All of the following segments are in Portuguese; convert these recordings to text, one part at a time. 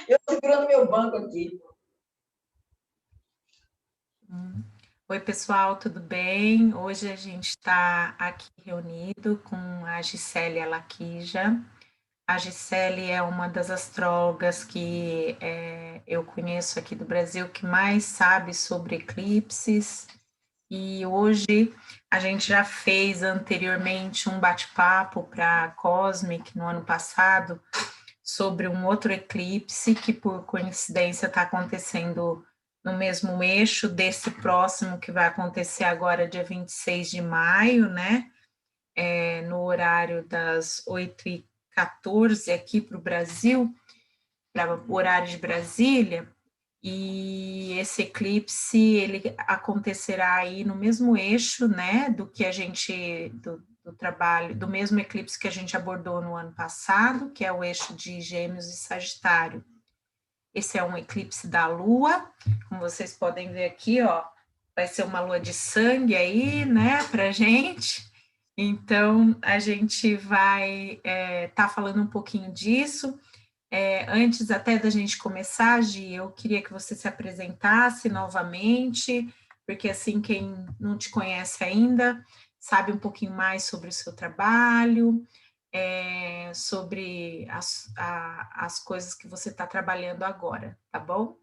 Eu segurando meu banco aqui. Oi, pessoal, tudo bem? Hoje a gente está aqui reunido com a Gisele Alaquija. A Gisele é uma das astrólogas que eu conheço aqui do Brasil que mais sabe sobre eclipses. E hoje a gente já fez anteriormente um bate-papo para a Cosmic no ano passado sobre um outro eclipse que, por coincidência, está acontecendo no mesmo eixo desse próximo que vai acontecer agora, dia 26 de maio, né? No horário das 8h14 aqui para o Brasil, para o horário de Brasília. E esse eclipse, ele acontecerá aí no mesmo eixo, né, do que a gente, do trabalho, do mesmo eclipse que a gente abordou no ano passado, que é o eixo de Gêmeos e Sagitário. Esse é um eclipse da Lua, como vocês podem ver aqui, ó, vai ser uma lua de sangue aí, né, pra gente. Então, a gente vai tá falando um pouquinho disso. Antes até da gente começar, Gi, eu queria que você se apresentasse novamente, porque assim, quem não te conhece ainda, sabe um pouquinho mais sobre o seu trabalho, sobre as coisas que você está trabalhando agora, tá bom?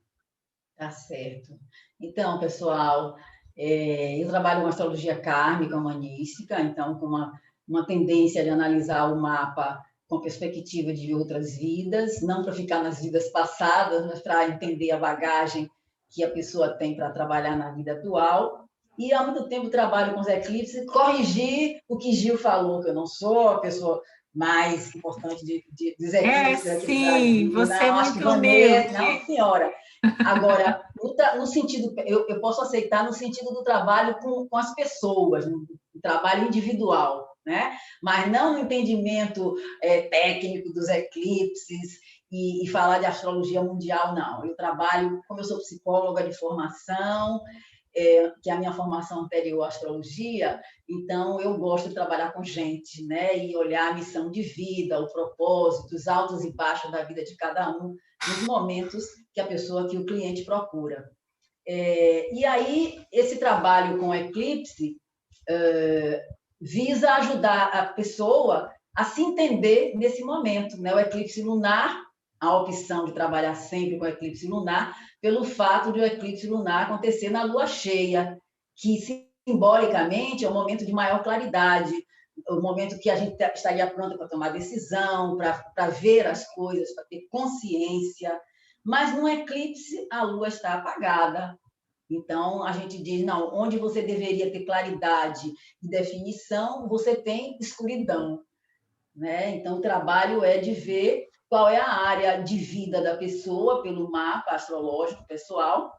Tá certo. Então, pessoal, eu trabalho com astrologia kármica humanística, então, com uma tendência de analisar o mapa com perspectiva de outras vidas, não para ficar nas vidas passadas, mas para entender a bagagem que a pessoa tem para trabalhar na vida atual. E há muito tempo trabalho com os eclipses, corrigir o que Gil falou, que eu não sou a pessoa mais importante dos eclipses aqui do Sim, Brasil. você é Não, acho que muito Vanessa, não, humilde. senhora. Agora, no sentido, eu posso aceitar no sentido do trabalho com as pessoas, no trabalho individual, né? Mas não no entendimento técnico dos eclipses e falar de astrologia mundial, não. Eu trabalho, como eu sou psicóloga de formação, que é a minha formação anterior à astrologia, então eu gosto de trabalhar com gente, né? E olhar a missão de vida, o propósito, os altos e baixos da vida de cada um, nos momentos que a pessoa, que o cliente procura. E aí, esse trabalho com eclipse visa ajudar a pessoa a se entender nesse momento, né? O eclipse lunar, a opção de trabalhar sempre com eclipse lunar, pelo fato de o eclipse lunar acontecer na lua cheia, que simbolicamente é um momento de maior claridade, o momento que a gente estaria pronta para tomar decisão, para ver as coisas, para ter consciência. Mas no eclipse a lua está apagada. Então, a gente diz, não, onde você deveria ter claridade e definição, você tem escuridão, né? Então, o trabalho é de ver qual é a área de vida da pessoa pelo mapa astrológico pessoal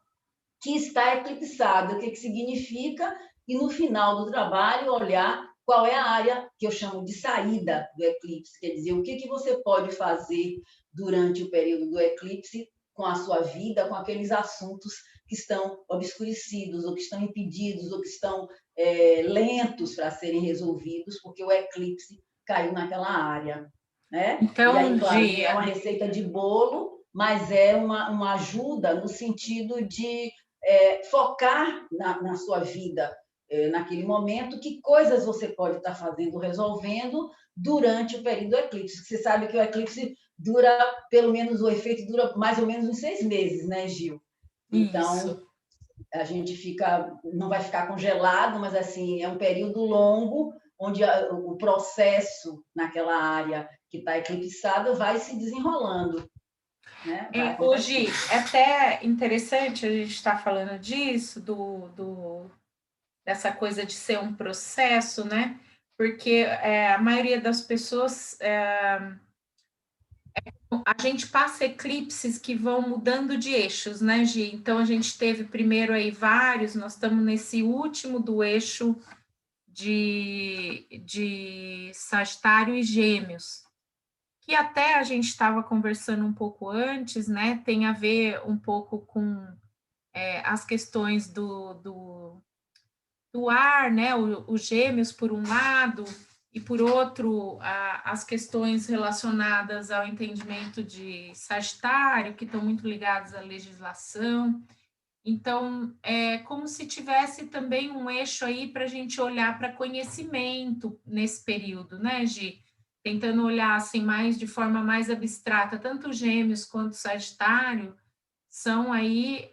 que está eclipsada, o que significa, e no final do trabalho olhar qual é a área que eu chamo de saída do eclipse, quer dizer, o que você pode fazer durante o período do eclipse com a sua vida, com aqueles assuntos que estão obscurecidos, ou que estão impedidos, ou que estão lentos para serem resolvidos, porque o eclipse caiu naquela área. Né? E aí, Então, claro, não é Gia, uma receita de bolo, mas é uma ajuda no sentido de focar na sua vida naquele momento, que coisas você pode estar fazendo, resolvendo durante o período do eclipse. Você sabe que o eclipse dura, pelo menos o efeito dura mais ou menos uns 6 meses, né, Gil? isso. Então, a gente não vai ficar congelado, mas assim, é um período longo, onde o processo naquela área que está eclipsada vai se desenrolando, né? Vai Hoje, acontecendo. é até interessante a gente estar falando disso, dessa coisa de ser um processo, né? Porque a maioria das pessoas, a gente passa eclipses que vão mudando de eixos, né, Gi? Então, a gente teve primeiro aí vários, nós estamos nesse último do eixo de Sagitário e Gêmeos, que até a gente estava conversando um pouco antes, né? Tem a ver um pouco com as questões do ar, né? O Gêmeos por um lado, e por outro, as questões relacionadas ao entendimento de Sagitário, que estão muito ligadas à legislação. Então, é como se tivesse também um eixo aí para a gente olhar para conhecimento nesse período, né, Gi? Tentando olhar assim mais de forma mais abstrata, tanto Gêmeos quanto Sagitário são aí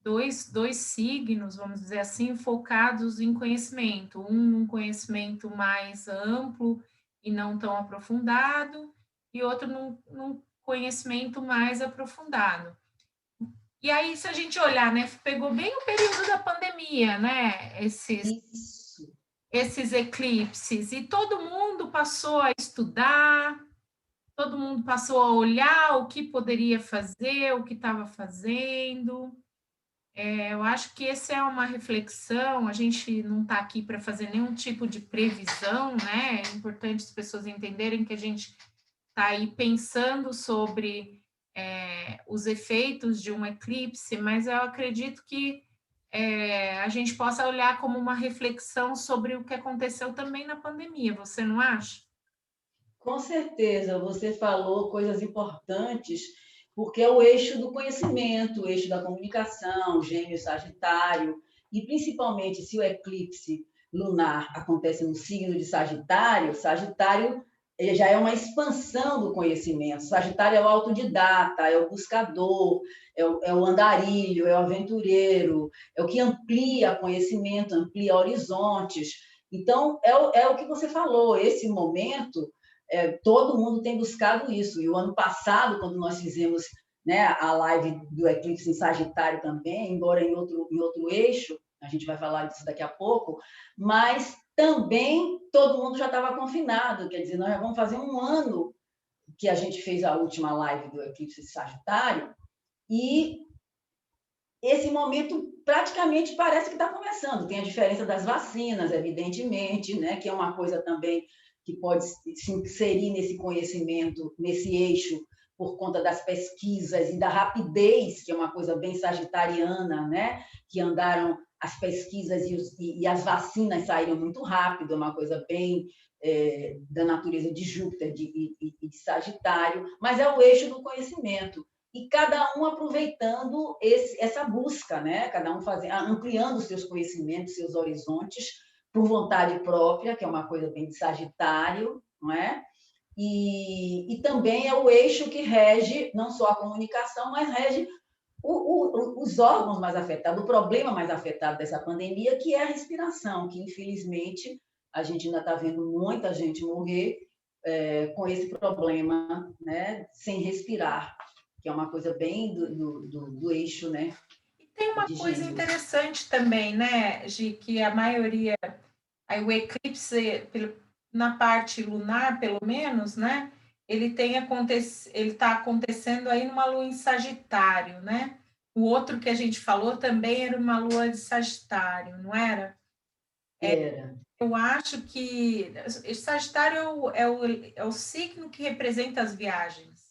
dois signos, vamos dizer assim, focados em conhecimento. Um conhecimento mais amplo e não tão aprofundado, e outro num conhecimento mais aprofundado. E aí, se a gente olhar, né, pegou bem o período da pandemia, né, esses eclipses, e todo mundo passou a estudar, todo mundo passou a olhar o que poderia fazer, o que estava fazendo. Eu acho que essa é uma reflexão, a gente não está aqui para fazer nenhum tipo de previsão, né? É importante as pessoas entenderem que a gente está aí pensando sobre os efeitos de um eclipse, mas eu acredito que a gente possa olhar como uma reflexão sobre o que aconteceu também na pandemia, você não acha? Com certeza, você falou coisas importantes, porque é o eixo do conhecimento, o eixo da comunicação, Gêmeo, Sagitário, e principalmente se o eclipse lunar acontece no signo de Sagitário, Sagitário ele já é uma expansão do conhecimento. Sagitário é o autodidata, é o buscador, é o andarilho, é o aventureiro, é o que amplia conhecimento, amplia horizontes. Então, é o que você falou, esse momento todo mundo tem buscado isso. E o ano passado, quando nós fizemos, né, a live do eclipse em Sagitário também, embora em outro eixo, a gente vai falar disso daqui a pouco, mas também todo mundo já estava confinado, quer dizer, nós já vamos fazer um ano que a gente fez a última live do eclipse de Sagitário, e esse momento praticamente parece que está começando. Tem a diferença das vacinas, evidentemente, né, que é uma coisa também que pode se inserir nesse conhecimento, nesse eixo, por conta das pesquisas e da rapidez, que é uma coisa bem sagitariana, né, que andaram as pesquisas e as vacinas saíram muito rápido, é uma coisa bem da natureza de Júpiter e de Sagitário, mas é o eixo do conhecimento e cada um aproveitando essa busca, né? Cada um ampliando seus conhecimentos, seus horizontes, por vontade própria, que é uma coisa bem de Sagitário, não é? E também é o eixo que rege não só a comunicação, mas rege os órgãos mais afetados, o problema mais afetado dessa pandemia, que é a respiração, que infelizmente a gente ainda está vendo muita gente morrer com esse problema, né? Sem respirar, que é uma coisa bem do eixo, né? E tem uma De coisa Gêmeos. interessante também, né, Gi, que a maioria, aí o eclipse, na parte lunar, pelo menos, né, ele está acontecendo aí numa lua em Sagitário, né? O outro que a gente falou também era uma lua de Sagitário, não era? Era. Eu acho que Sagitário é o signo que representa as viagens.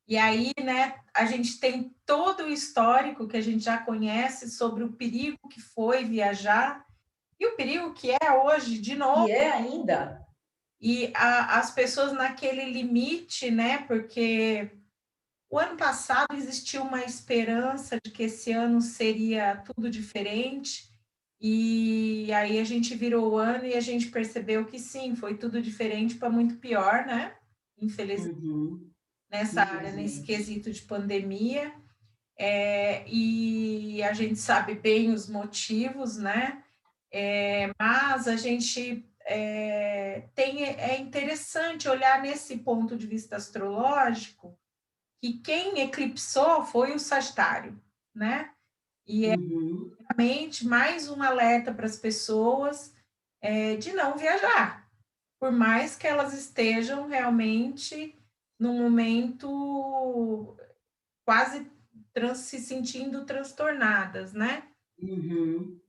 E aí, né, a gente tem todo o histórico que a gente já conhece sobre o perigo que foi viajar e o perigo que é hoje, de novo. E é ainda. E as pessoas naquele limite, né, porque o ano passado existiu uma esperança de que esse ano seria tudo diferente, e aí a gente virou o ano e a gente percebeu que sim, foi tudo diferente para muito pior, né? Infelizmente, Uhum. nessa área, nesse Infelizmente. quesito de pandemia, e a gente sabe bem os motivos, né? Mas a gente é interessante olhar nesse ponto de vista astrológico que quem eclipsou foi o Sagitário, né? E é Uhum. realmente mais um alerta para as pessoas de não viajar, por mais que elas estejam realmente num momento quase se sentindo transtornadas, né? Uhum.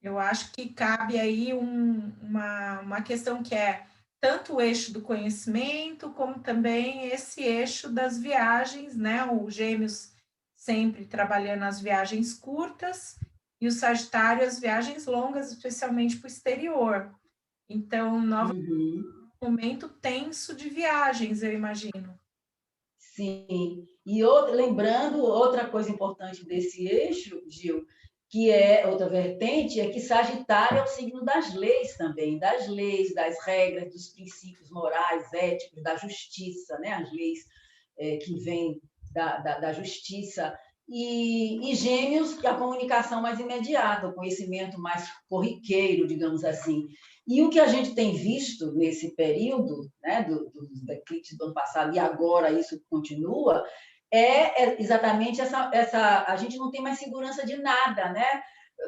Eu acho que cabe aí uma questão que é tanto o eixo do conhecimento, como também esse eixo das viagens, né? O Gêmeos sempre trabalhando as viagens curtas e o Sagitário as viagens longas, especialmente para o exterior. Então, novamente, Uhum. um momento tenso de viagens, eu imagino. Sim. E lembrando, outra coisa importante desse eixo, Gil, que é outra vertente, é que Sagitário é o signo das leis também, das leis, das regras, dos princípios morais, éticos, da justiça, né? As leis que vêm da justiça. E Gêmeos, que é a comunicação mais imediata, o conhecimento mais corriqueiro, digamos assim. E o que a gente tem visto nesse período, né, dos eclipses do ano passado, e agora isso continua, é exatamente essa. A gente não tem mais segurança de nada, né?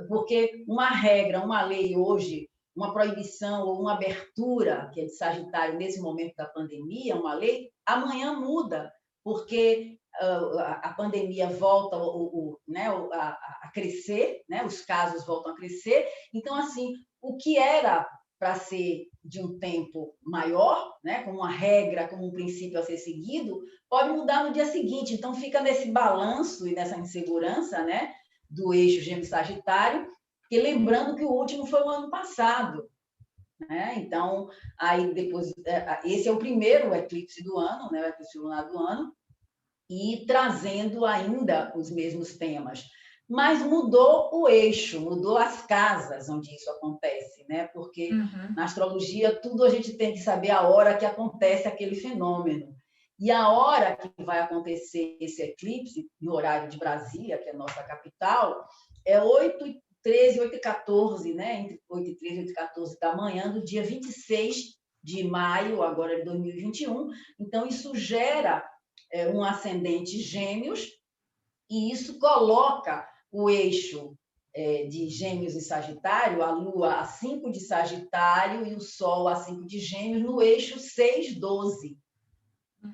Porque uma regra, uma lei hoje, uma proibição ou uma abertura, que é de Sagitário nesse momento da pandemia, uma lei, amanhã muda, porque a pandemia volta né, a crescer, né, os casos voltam a crescer. Então, assim, o que era para ser de um tempo maior, né, como uma regra, como um princípio a ser seguido, pode mudar no dia seguinte. Então, fica nesse balanço e nessa insegurança, né, do eixo Gêmeos-Sagitário, e lembrando que o último foi o ano passado. Né? Então, aí depois, esse é o primeiro eclipse do ano, né, o eclipse lunar do ano, e trazendo ainda os mesmos temas. Mas mudou o eixo, mudou as casas onde isso acontece, né? Porque na astrologia tudo a gente tem que saber a hora que acontece aquele fenômeno. E a hora que vai acontecer esse eclipse, no horário de Brasília, que é a nossa capital, é 8h13, 8h14, né? Entre 8h13 e 8h14 da manhã, do dia 26 de maio, agora de 2021. Então, isso gera um ascendente Gêmeos, e isso coloca o eixo de Gêmeos e Sagitário, a Lua a 5 de Sagitário e o Sol a 5 de Gêmeos, no eixo 6-12.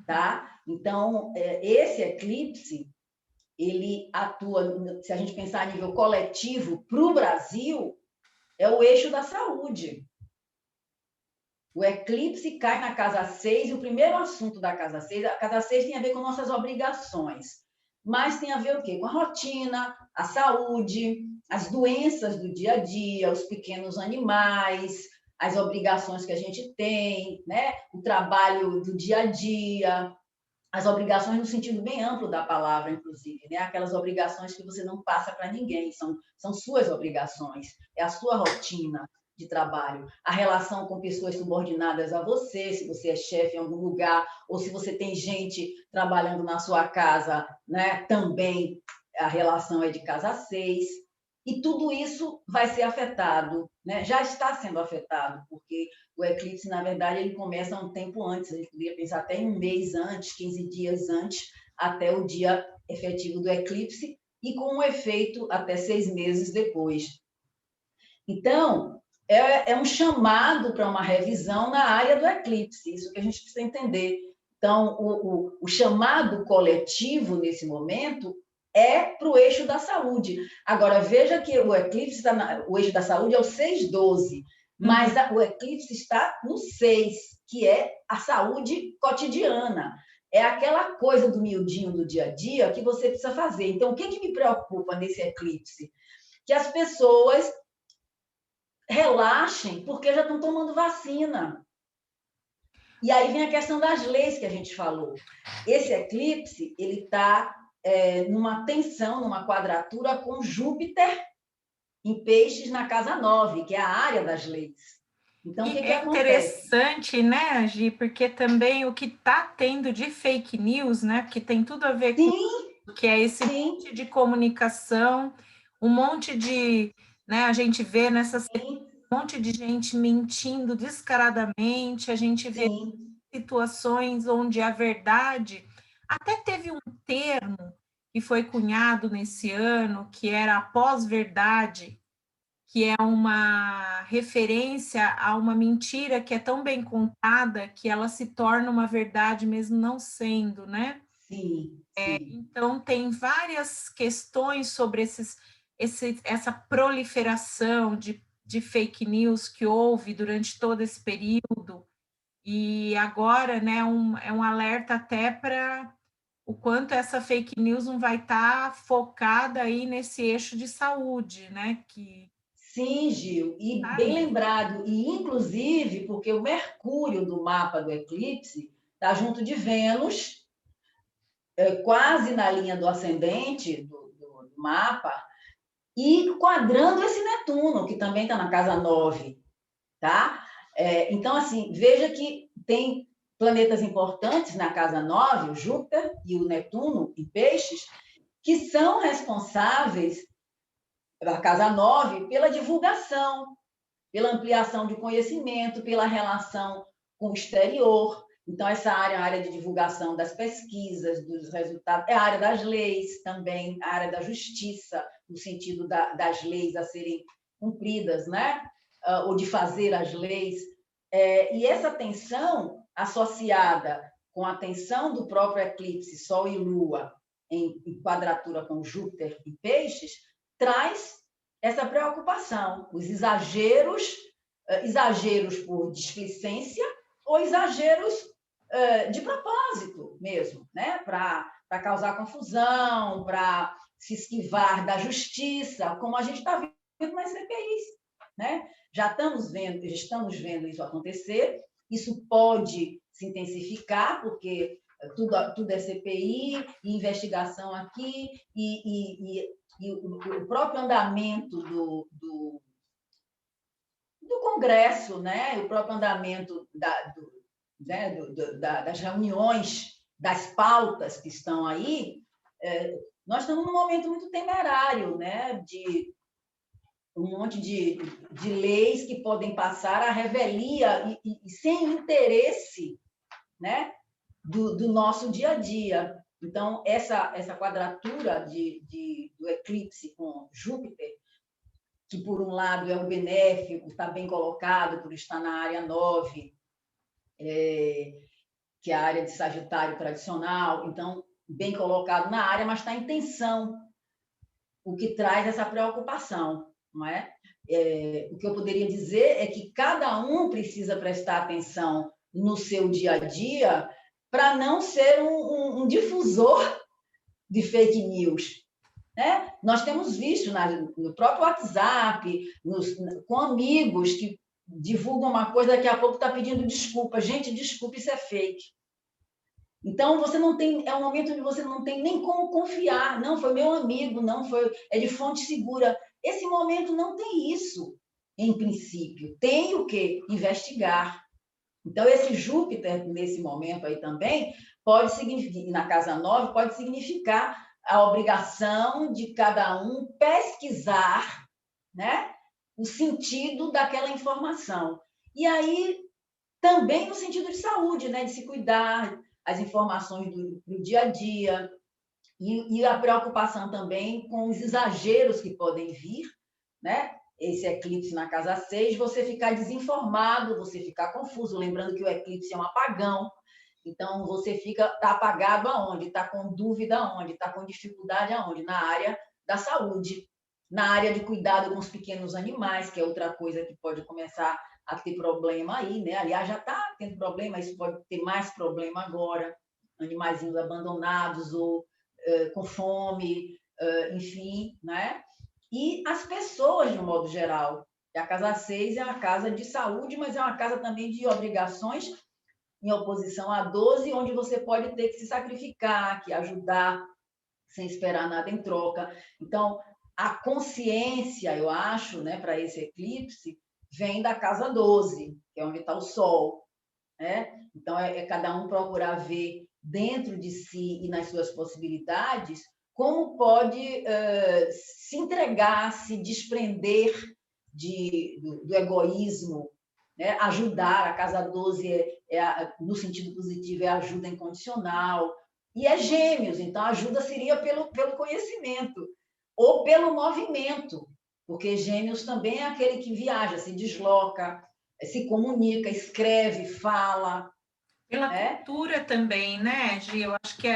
Tá? Então, esse eclipse, ele atua, se a gente pensar a nível coletivo, para o Brasil, é o eixo da saúde. O eclipse cai na casa 6, e o primeiro assunto da casa 6, a casa 6 tem a ver com nossas obrigações, mas tem a ver o quê? Com a rotina, a saúde, as doenças do dia a dia, os pequenos animais, as obrigações que a gente tem, né? O trabalho do dia a dia, as obrigações no sentido bem amplo da palavra, inclusive, né? Aquelas obrigações que você não passa para ninguém, são suas obrigações, é a sua rotina de trabalho, a relação com pessoas subordinadas a você, se você é chefe em algum lugar, ou se você tem gente trabalhando na sua casa, né? Também a relação é de casa 6. E tudo isso vai ser afetado, né? Já está sendo afetado, porque o eclipse, na verdade, ele começa um tempo antes, a gente poderia pensar até um mês antes, 15 dias antes, até o dia efetivo do eclipse, e com um efeito até 6 meses depois. Então, é um chamado para uma revisão na área do eclipse, isso que a gente precisa entender. Então, o chamado coletivo nesse momento é para o eixo da saúde. Agora, veja que o eclipse o eixo da saúde é o 6-12, mas o eclipse está no 6, que é a saúde cotidiana. É aquela coisa do miudinho do dia a dia que você precisa fazer. Então, o que me preocupa nesse eclipse? Que as pessoas relaxem, porque já estão tomando vacina. E aí vem a questão das leis que a gente falou. Esse eclipse, ele está numa tensão, numa quadratura com Júpiter em Peixes na casa 9, que é a área das leis. Então, o que é acontece? interessante, né, Gi, porque também o que está tendo de fake news, né, porque tem tudo a ver com Sim, o que é esse sim, monte de comunicação, um monte de, né, a gente vê nessa sim, um monte de gente mentindo descaradamente, a gente vê sim. situações onde a verdade, até teve um termo que foi cunhado nesse ano, que era a pós-verdade, que é uma referência a uma mentira que é tão bem contada que ela se torna uma verdade mesmo não sendo, né? Sim, sim. Então, tem várias questões sobre essa proliferação de fake news que houve durante todo esse período, e agora, né, é um alerta até para o quanto essa fake news não vai estar focada aí nesse eixo de saúde, né, que Sim, Gil, e bem Sabe? lembrado, e inclusive porque o Mercúrio do mapa do eclipse está junto de Vênus, quase na linha do ascendente do mapa, e quadrando esse Netuno, que também está na casa 9, tá? Então, assim, veja que tem planetas importantes na casa 9, o Júpiter e o Netuno em peixes, que são responsáveis, da casa 9, pela divulgação, pela ampliação de conhecimento, pela relação com o exterior. Então, essa área é a área de divulgação das pesquisas, dos resultados, é a área das leis também, a área da justiça, no sentido das leis a serem cumpridas, né? Ou de fazer as leis. E essa tensão, associada com a tensão do próprio eclipse Sol e Lua, em quadratura com Júpiter e Peixes, traz essa preocupação, os exageros por displicência ou exageros de propósito mesmo, né? Para causar confusão, para se esquivar da justiça, como a gente está vendo nas CPIs, né? Já estamos vendo isso acontecer, isso pode se intensificar, porque tudo é CPI, e investigação aqui, e o próprio andamento do Congresso, né? O próprio andamento das reuniões, das pautas que estão aí, nós estamos num momento muito temerário, né? De um monte de leis que podem passar à revelia e sem interesse, né? Do nosso dia a dia. Então, essa quadratura do eclipse com Júpiter, que por um lado é o benéfico, está bem colocado por estar na área 9, que é a área de Sagitário tradicional, então, bem colocado na área, mas está em tensão, o que traz essa preocupação, não é? O que eu poderia dizer é que cada um precisa prestar atenção no seu dia a dia para não ser um difusor de fake news. Né? Nós temos visto no próprio WhatsApp, com amigos que divulgam uma coisa, daqui a pouco está pedindo desculpa. Gente, desculpa, isso é fake. Então, você não tem, é um momento onde você não tem nem como confiar. Não, foi meu amigo, não foi, é de fonte segura. Esse momento não tem isso, em princípio. Tem o quê? Investigar. Então, esse Júpiter, nesse momento aí também, pode significar, na casa 9, pode significar a obrigação de cada um pesquisar, né, o sentido daquela informação. E aí, também no sentido de saúde, né, de se cuidar, as informações do dia a dia, e a preocupação também com os exageros que podem vir, né? Esse eclipse na casa 6, você ficar desinformado, você ficar confuso, lembrando que o eclipse é um apagão, então você está apagado aonde? Está com dúvida aonde? Está com dificuldade aonde? Na área da saúde, na área de cuidado com os pequenos animais, que é outra coisa que pode começar a ter problema aí, né? Aliás, já está tendo problema, isso pode ter mais problema agora, animaizinhos abandonados ou com fome, enfim, né? E as pessoas, de um modo geral. E a casa 6 é uma casa de saúde, mas é uma casa também de obrigações, em oposição a 12, onde você pode ter que se sacrificar, que ajudar, sem esperar nada em troca. Então, a consciência, eu acho, né, para esse eclipse, vem da casa 12, que é onde está o Sol. Né? Então, cada um procurar ver dentro de si e nas suas possibilidades como pode se entregar, se desprender do egoísmo, né? Ajudar. A casa 12 no sentido positivo, é ajuda incondicional. E é Gêmeos, então a ajuda seria pelo conhecimento ou pelo movimento, porque Gêmeos também é aquele que viaja, se desloca, se comunica, escreve, fala. Pela Né? cultura também, né, Gi? Eu acho que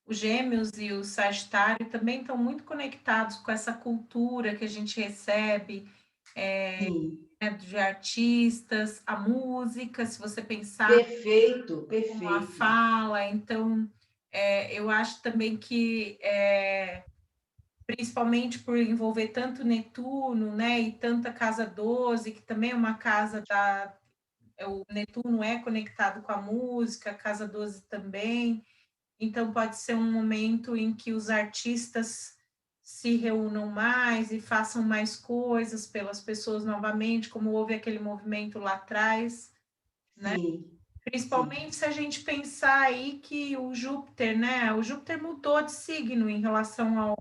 os Gêmeos e o Sagitário também estão muito conectados com essa cultura que a gente recebe, Sim. né, de artistas, a música, se você pensar Perfeito, com a perfeito. fala. Então, eu acho também que principalmente por envolver tanto Netuno, né, e tanta casa 12, que também é uma casa o Netuno é conectado com a música, a casa 12 também, então pode ser um momento em que os artistas se reúnam mais e façam mais coisas pelas pessoas novamente, como houve aquele movimento lá atrás, né? Sim, sim. Principalmente se a gente pensar aí que o Júpiter, né? O Júpiter mudou de signo em relação ao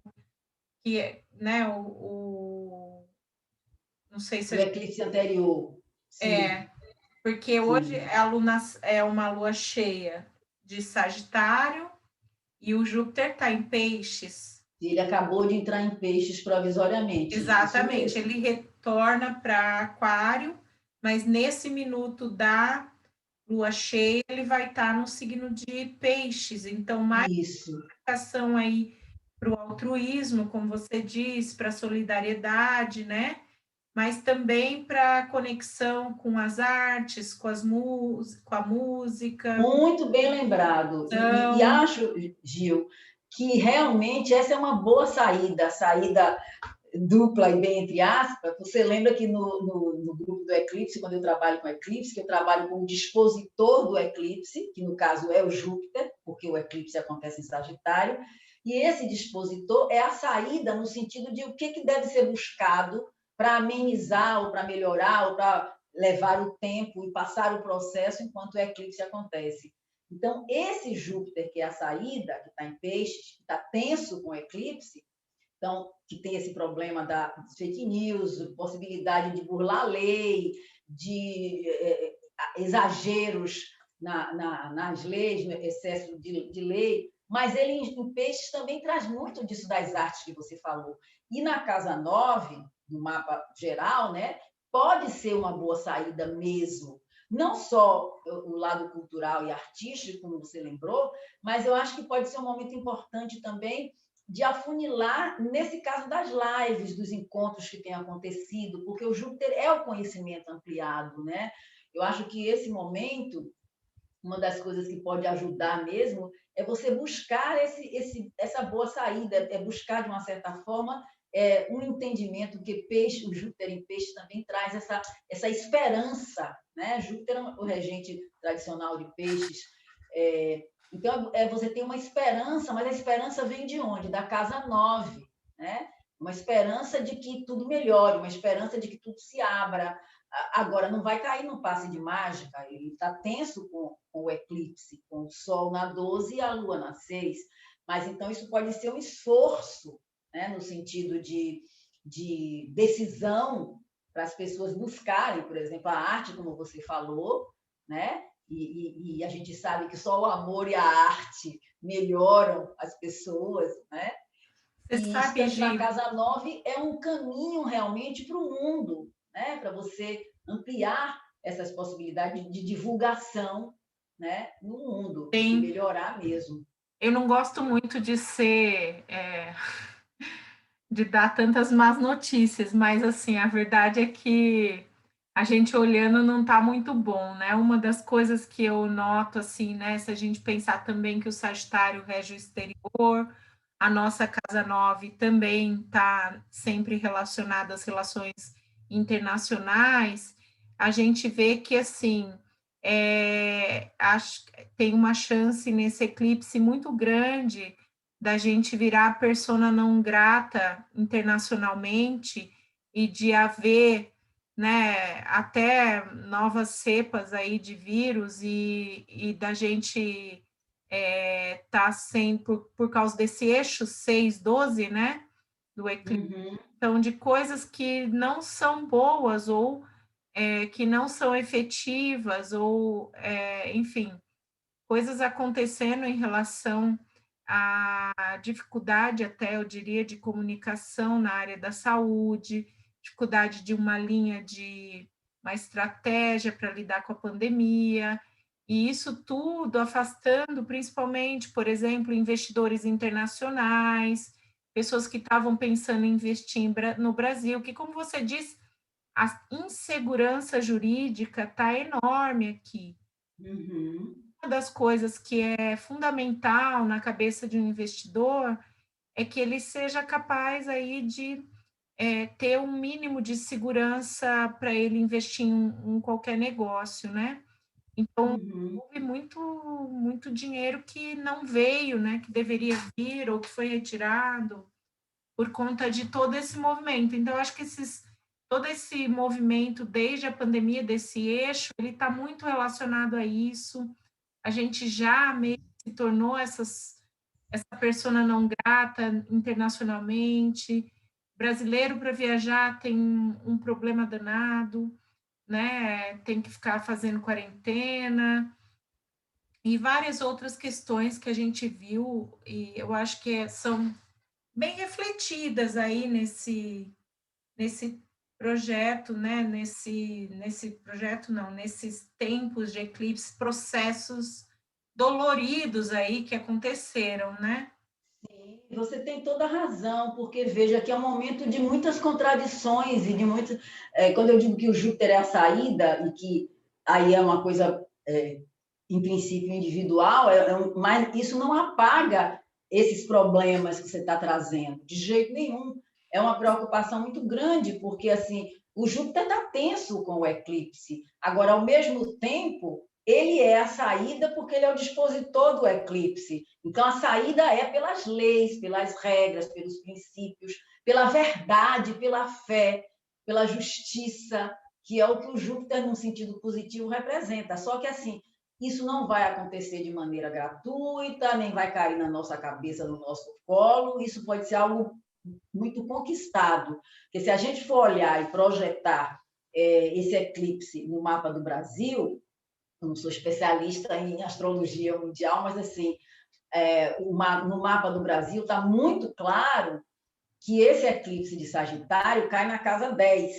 que é, né? Não sei se O eclipse anterior, sim. porque hoje Sim. a luna é uma lua cheia de Sagitário e o Júpiter está em Peixes. Ele acabou de entrar em peixes provisoriamente, isso Exatamente, mesmo. ele retorna para Aquário, mas nesse minuto da lua cheia ele vai estar no signo de Peixes. Então, mais Isso. ação aí para o altruísmo, como você diz, para a solidariedade, né? Mas também para a conexão com as artes, com a música. Muito bem lembrado. E Então, acho, Gil, que realmente essa é uma boa saída, saída dupla e bem entre aspas. Você lembra que no grupo do Eclipse, quando eu trabalho com Eclipse, que eu trabalho com o dispositor do Eclipse, que no caso é o Júpiter, porque o Eclipse acontece em Sagitário, e esse dispositor é a saída no sentido de o que deve ser buscado para amenizar, ou para melhorar, ou para levar o tempo e passar o processo enquanto o eclipse acontece. Então, esse Júpiter, que é a saída, que está em peixes, que está tenso com o eclipse, então, que tem esse problema das fake news, possibilidade de burlar a lei, de exageros nas leis, no excesso de lei, mas ele em peixes também traz muito disso das artes que você falou. E na casa 9 do mapa geral, né, pode ser uma boa saída mesmo. Não só o lado cultural e artístico, como você lembrou, mas eu acho que pode ser um momento importante também de afunilar, nesse caso das lives, dos encontros que têm acontecido, porque o Júpiter é o conhecimento ampliado, né? Eu acho que esse momento, uma das coisas que pode ajudar mesmo, é você buscar essa boa saída, é buscar, de uma certa forma, um entendimento que peixe, o Júpiter em peixe também traz essa esperança, né? Júpiter é o regente tradicional de peixes, então você tem uma esperança, mas a esperança vem de onde? Da casa 9, né? Uma esperança de que tudo melhore, uma esperança de que tudo se abra. Agora, não vai cair no passe de mágica, ele está tenso com o eclipse, com o Sol na 12 e a Lua na 6, mas então isso pode ser um esforço, né, no sentido de decisão para as pessoas buscarem, por exemplo, a arte, como você falou, né? E a gente sabe que só o amor e a arte melhoram as pessoas, né? você E sabe, estando na Gi, casa 9 é um caminho realmente para o mundo, né? Para você ampliar essas possibilidades de divulgação, né? No mundo, de tem, melhorar mesmo. eu não gosto muito de de dar tantas más notícias, mas assim, a verdade é que a gente olhando não está muito bom, né? Uma das coisas que eu noto, assim, né, se a gente pensar também que o Sagitário rege o exterior, a nossa casa 9 também está sempre relacionada às relações internacionais, a gente vê que, assim, acho, tem uma chance nesse eclipse muito grande da gente virar persona não grata internacionalmente e de haver, né, até novas cepas aí de vírus e da gente tá sem por causa desse eixo 6-12, né, do eclipse, Uhum. então de coisas que não são boas ou que não são efetivas ou enfim, coisas acontecendo em relação à dificuldade, até eu diria, de comunicação na área da saúde, dificuldade de uma linha de uma estratégia para lidar com a pandemia, e isso tudo afastando, principalmente, por exemplo, investidores internacionais, pessoas que estavam pensando em investir no Brasil, que, como você disse, a insegurança jurídica está enorme aqui. Uhum. Uma das coisas que é fundamental na cabeça de um investidor é que ele seja capaz aí de ter um mínimo de segurança para ele investir em qualquer negócio, né? Então, Uhum. houve muito dinheiro que não veio, né? Que deveria vir ou que foi retirado por conta de todo esse movimento. Então, eu acho que todo esse movimento, desde a pandemia, desse eixo, ele está muito relacionado a isso. A gente já meio que se tornou essa persona não grata internacionalmente. Brasileiro para viajar tem um problema danado, né? Tem que ficar fazendo quarentena e várias outras questões que a gente viu, e eu acho que são bem refletidas aí nesse projeto, né? Nesse projeto, não, nesses tempos de eclipse, processos doloridos aí que aconteceram, né? Sim, você tem toda a razão, porque veja que é um momento de muitas contradições e de muitas. Quando eu digo que o Júpiter é a saída, e que aí é uma coisa, em princípio, individual, mas isso não apaga esses problemas que você está trazendo, de jeito nenhum. É uma preocupação muito grande, porque assim, o Júpiter está tenso com o eclipse. Agora, ao mesmo tempo, ele é a saída porque ele é o dispositor do eclipse. Então, a saída é pelas leis, pelas regras, pelos princípios, pela verdade, pela fé, pela justiça, que é o que o Júpiter, num sentido positivo, representa. Só que, assim, isso não vai acontecer de maneira gratuita, nem vai cair na nossa cabeça, no nosso colo. Isso pode ser algo muito conquistado. Porque se a gente for olhar e projetar esse eclipse no mapa do Brasil, eu não sou especialista em astrologia mundial, mas assim, no mapa do Brasil está muito claro que esse eclipse de Sagitário cai na casa 10,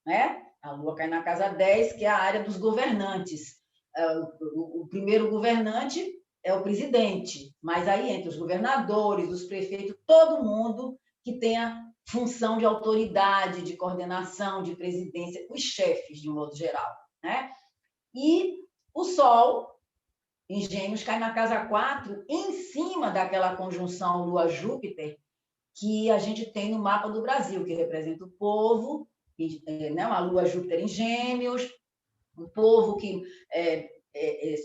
né? A Lua cai na casa 10, que é a área dos governantes. O primeiro governante é o presidente, mas aí entre os governadores, os prefeitos, todo mundo que tenha função de autoridade, de coordenação, de presidência, os chefes, de um modo geral, né? E o Sol, em Gêmeos, cai na casa 4, em cima daquela conjunção Lua-Júpiter que a gente tem no mapa do Brasil, que representa o povo, né? Uma Lua-Júpiter em Gêmeos, um povo que é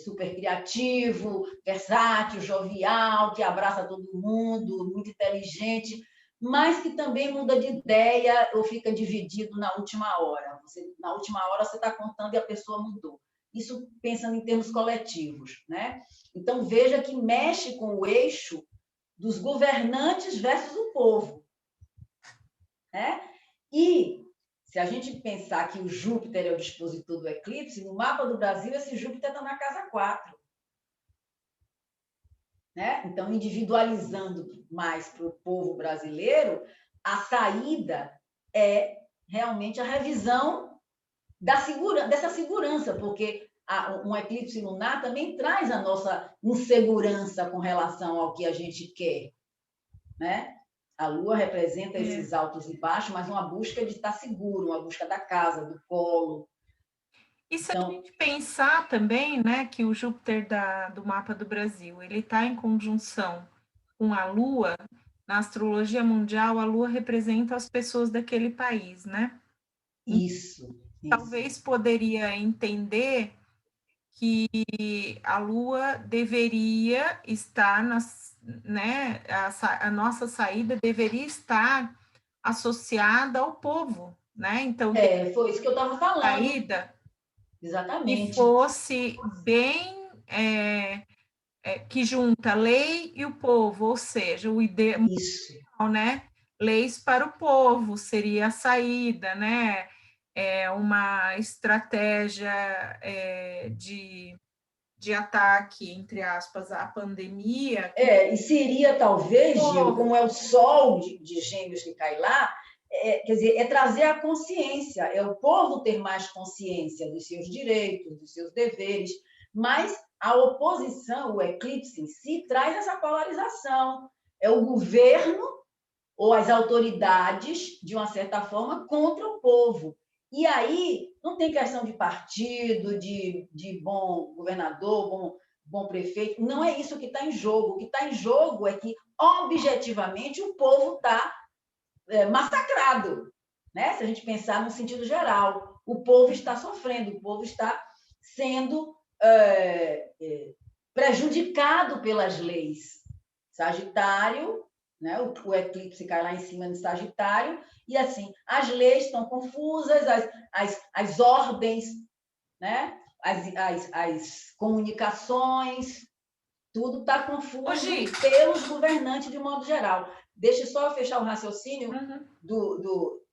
super criativo, versátil, jovial, que abraça todo mundo, muito inteligente, mas que também muda de ideia ou fica dividido na última hora. Na última hora você está contando e a pessoa mudou. Isso pensando em termos coletivos, né? Então veja que mexe com o eixo dos governantes versus o povo, né? E se a gente pensar que o Júpiter é o dispositor do eclipse, no mapa do Brasil, esse Júpiter está na casa 4. Né? Então, individualizando mais para o povo brasileiro, a saída é realmente a revisão dessa segurança, porque um eclipse lunar também traz a nossa insegurança com relação ao que a gente quer. Né? A Lua representa esses altos e baixos, mas uma busca de estar seguro, uma busca da casa, do colo. E se a gente pensar também, né, que o Júpiter do mapa do Brasil, ele está em conjunção com a Lua, na astrologia mundial, a Lua representa as pessoas daquele país, né? Isso. Talvez poderia entender que a Lua deveria estar, né, a nossa saída deveria estar associada ao povo, né? Então, foi isso que eu estava falando. Saída Exatamente. Que fosse bem, que junta a lei e o povo, ou seja, o ideal, né? Leis para o povo seria a saída, né? Uma estratégia de ataque, entre aspas, à pandemia. E seria talvez, Gil, como é o Sol de Gêmeos que cai lá, quer dizer, é trazer a consciência, é o povo ter mais consciência dos seus direitos, dos seus deveres, mas a oposição, o eclipse em si, traz essa polarização. É o governo ou as autoridades, de uma certa forma, contra o povo. E aí não tem questão de partido, de bom governador, bom prefeito, não é isso que está em jogo. O que está em jogo é que objetivamente, o povo está massacrado, né? Se a gente pensar no sentido geral. O povo está sofrendo, o povo está sendo prejudicado pelas leis. Sagitário, né? O eclipse cai lá em cima de Sagitário, e assim, as leis estão confusas, as ordens, né? As comunicações, tudo está confuso pelos governantes de modo geral. Deixa eu só fechar o raciocínio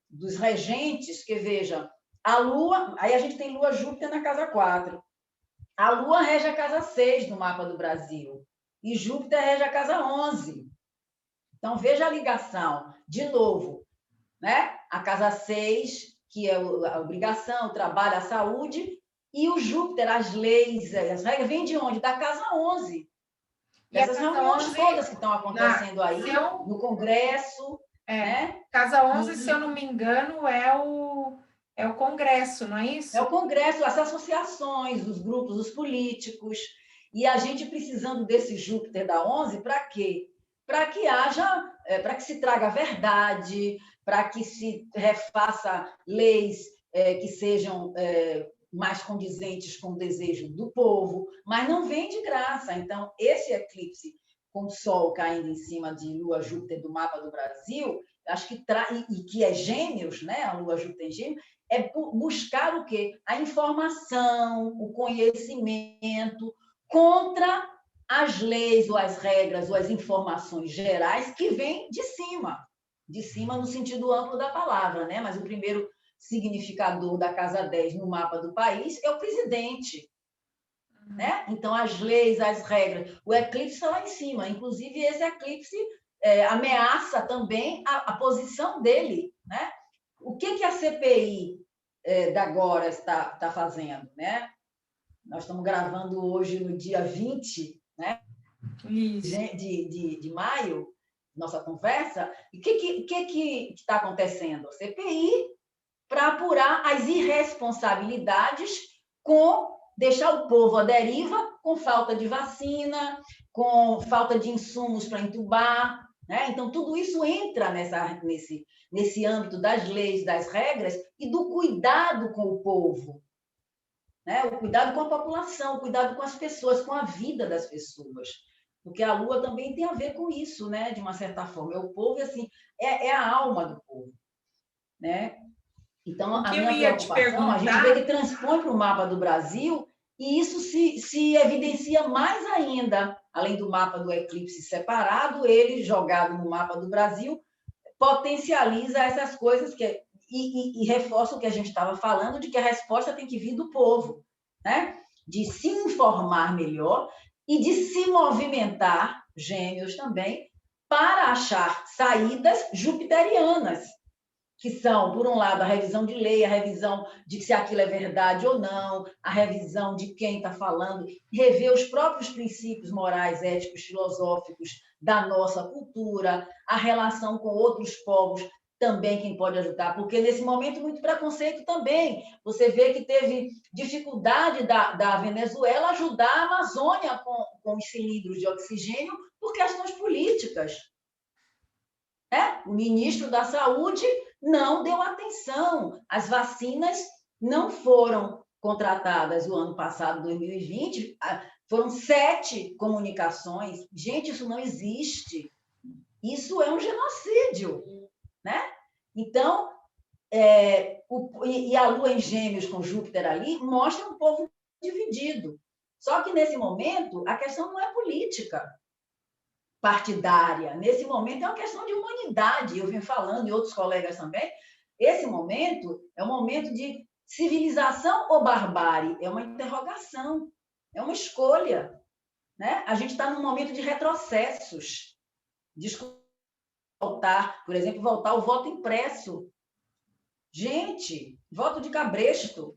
dos regentes, que veja, a Lua, aí a gente tem Lua Júpiter na casa 4. A Lua rege a casa 6 no mapa do Brasil, e Júpiter rege a casa 11. Então, veja a ligação, de novo, né? A casa 6, que é a obrigação, o trabalho, a saúde, e o Júpiter, as leis, as regras, vem de onde? Da casa 11. E essas reuniões todas que estão acontecendo aí, no Congresso. Né? Casa 11, se eu não me engano, é o Congresso, não é isso? É o Congresso, as associações, os grupos, os políticos. E a gente precisando desse Júpiter da 11, para quê? Para que haja, para que se traga verdade, para que se refaça leis que sejam mais condizentes com o desejo do povo, mas não vem de graça. Então, esse eclipse com o Sol caindo em cima de Lua Júpiter do mapa do Brasil, acho que e que é Gêmeos, né? A Lua Júpiter em Gêmeos, é buscar o quê? A informação, o conhecimento contra as leis ou as regras ou as informações gerais que vêm de cima no sentido amplo da palavra, né? Mas o primeiro significador da casa 10 no mapa do país é o presidente. Né? Então, as leis, as regras, o eclipse está lá em cima. Inclusive, esse eclipse ameaça também a posição dele. Né? O que a CPI da Agora está fazendo? Né? Nós estamos gravando hoje no dia 20, né? De maio, nossa conversa. E o que está acontecendo? A CPI para apurar as irresponsabilidades com deixar o povo à deriva, com falta de vacina, com falta de insumos para entubar. Né? Então, tudo isso entra nesse âmbito das leis, das regras e do cuidado com o povo. Né? O cuidado com a população, o cuidado com as pessoas, com a vida das pessoas. Porque a Lua também tem a ver com isso, né? De uma certa forma. É o povo, assim, é a alma do povo. Né? Então, a minha preocupação, a gente vê que transpõe para o mapa do Brasil e isso se evidencia mais ainda, além do mapa do eclipse separado, ele jogado no mapa do Brasil, potencializa essas coisas e reforça o que a gente estava falando, de que a resposta tem que vir do povo, né? De se informar melhor e de se movimentar, Gêmeos também, para achar saídas jupiterianas, que são, por um lado, a revisão de lei, a revisão de se aquilo é verdade ou não, a revisão de quem está falando, rever os próprios princípios morais, éticos, filosóficos da nossa cultura, a relação com outros povos, também quem pode ajudar, porque nesse momento muito preconceito também. Você vê que teve dificuldade da Venezuela ajudar a Amazônia com os cilindros de oxigênio por questões políticas. O ministro da Saúde não deu atenção. As vacinas não foram contratadas o ano passado, 2020, foram 7 comunicações. Gente, isso não existe. Isso é um genocídio. Né? Então, e a Lua em Gêmeos com Júpiter ali mostra um povo dividido. Só que, nesse momento, a questão não é política partidária. Nesse momento é uma questão de humanidade, eu venho falando, e outros colegas também. Esse momento é um momento de civilização ou barbárie? É uma interrogação, é uma escolha. Né? A gente está num momento de retrocessos. Voltar, por exemplo, voltar ao voto impresso. Gente, voto de cabresto.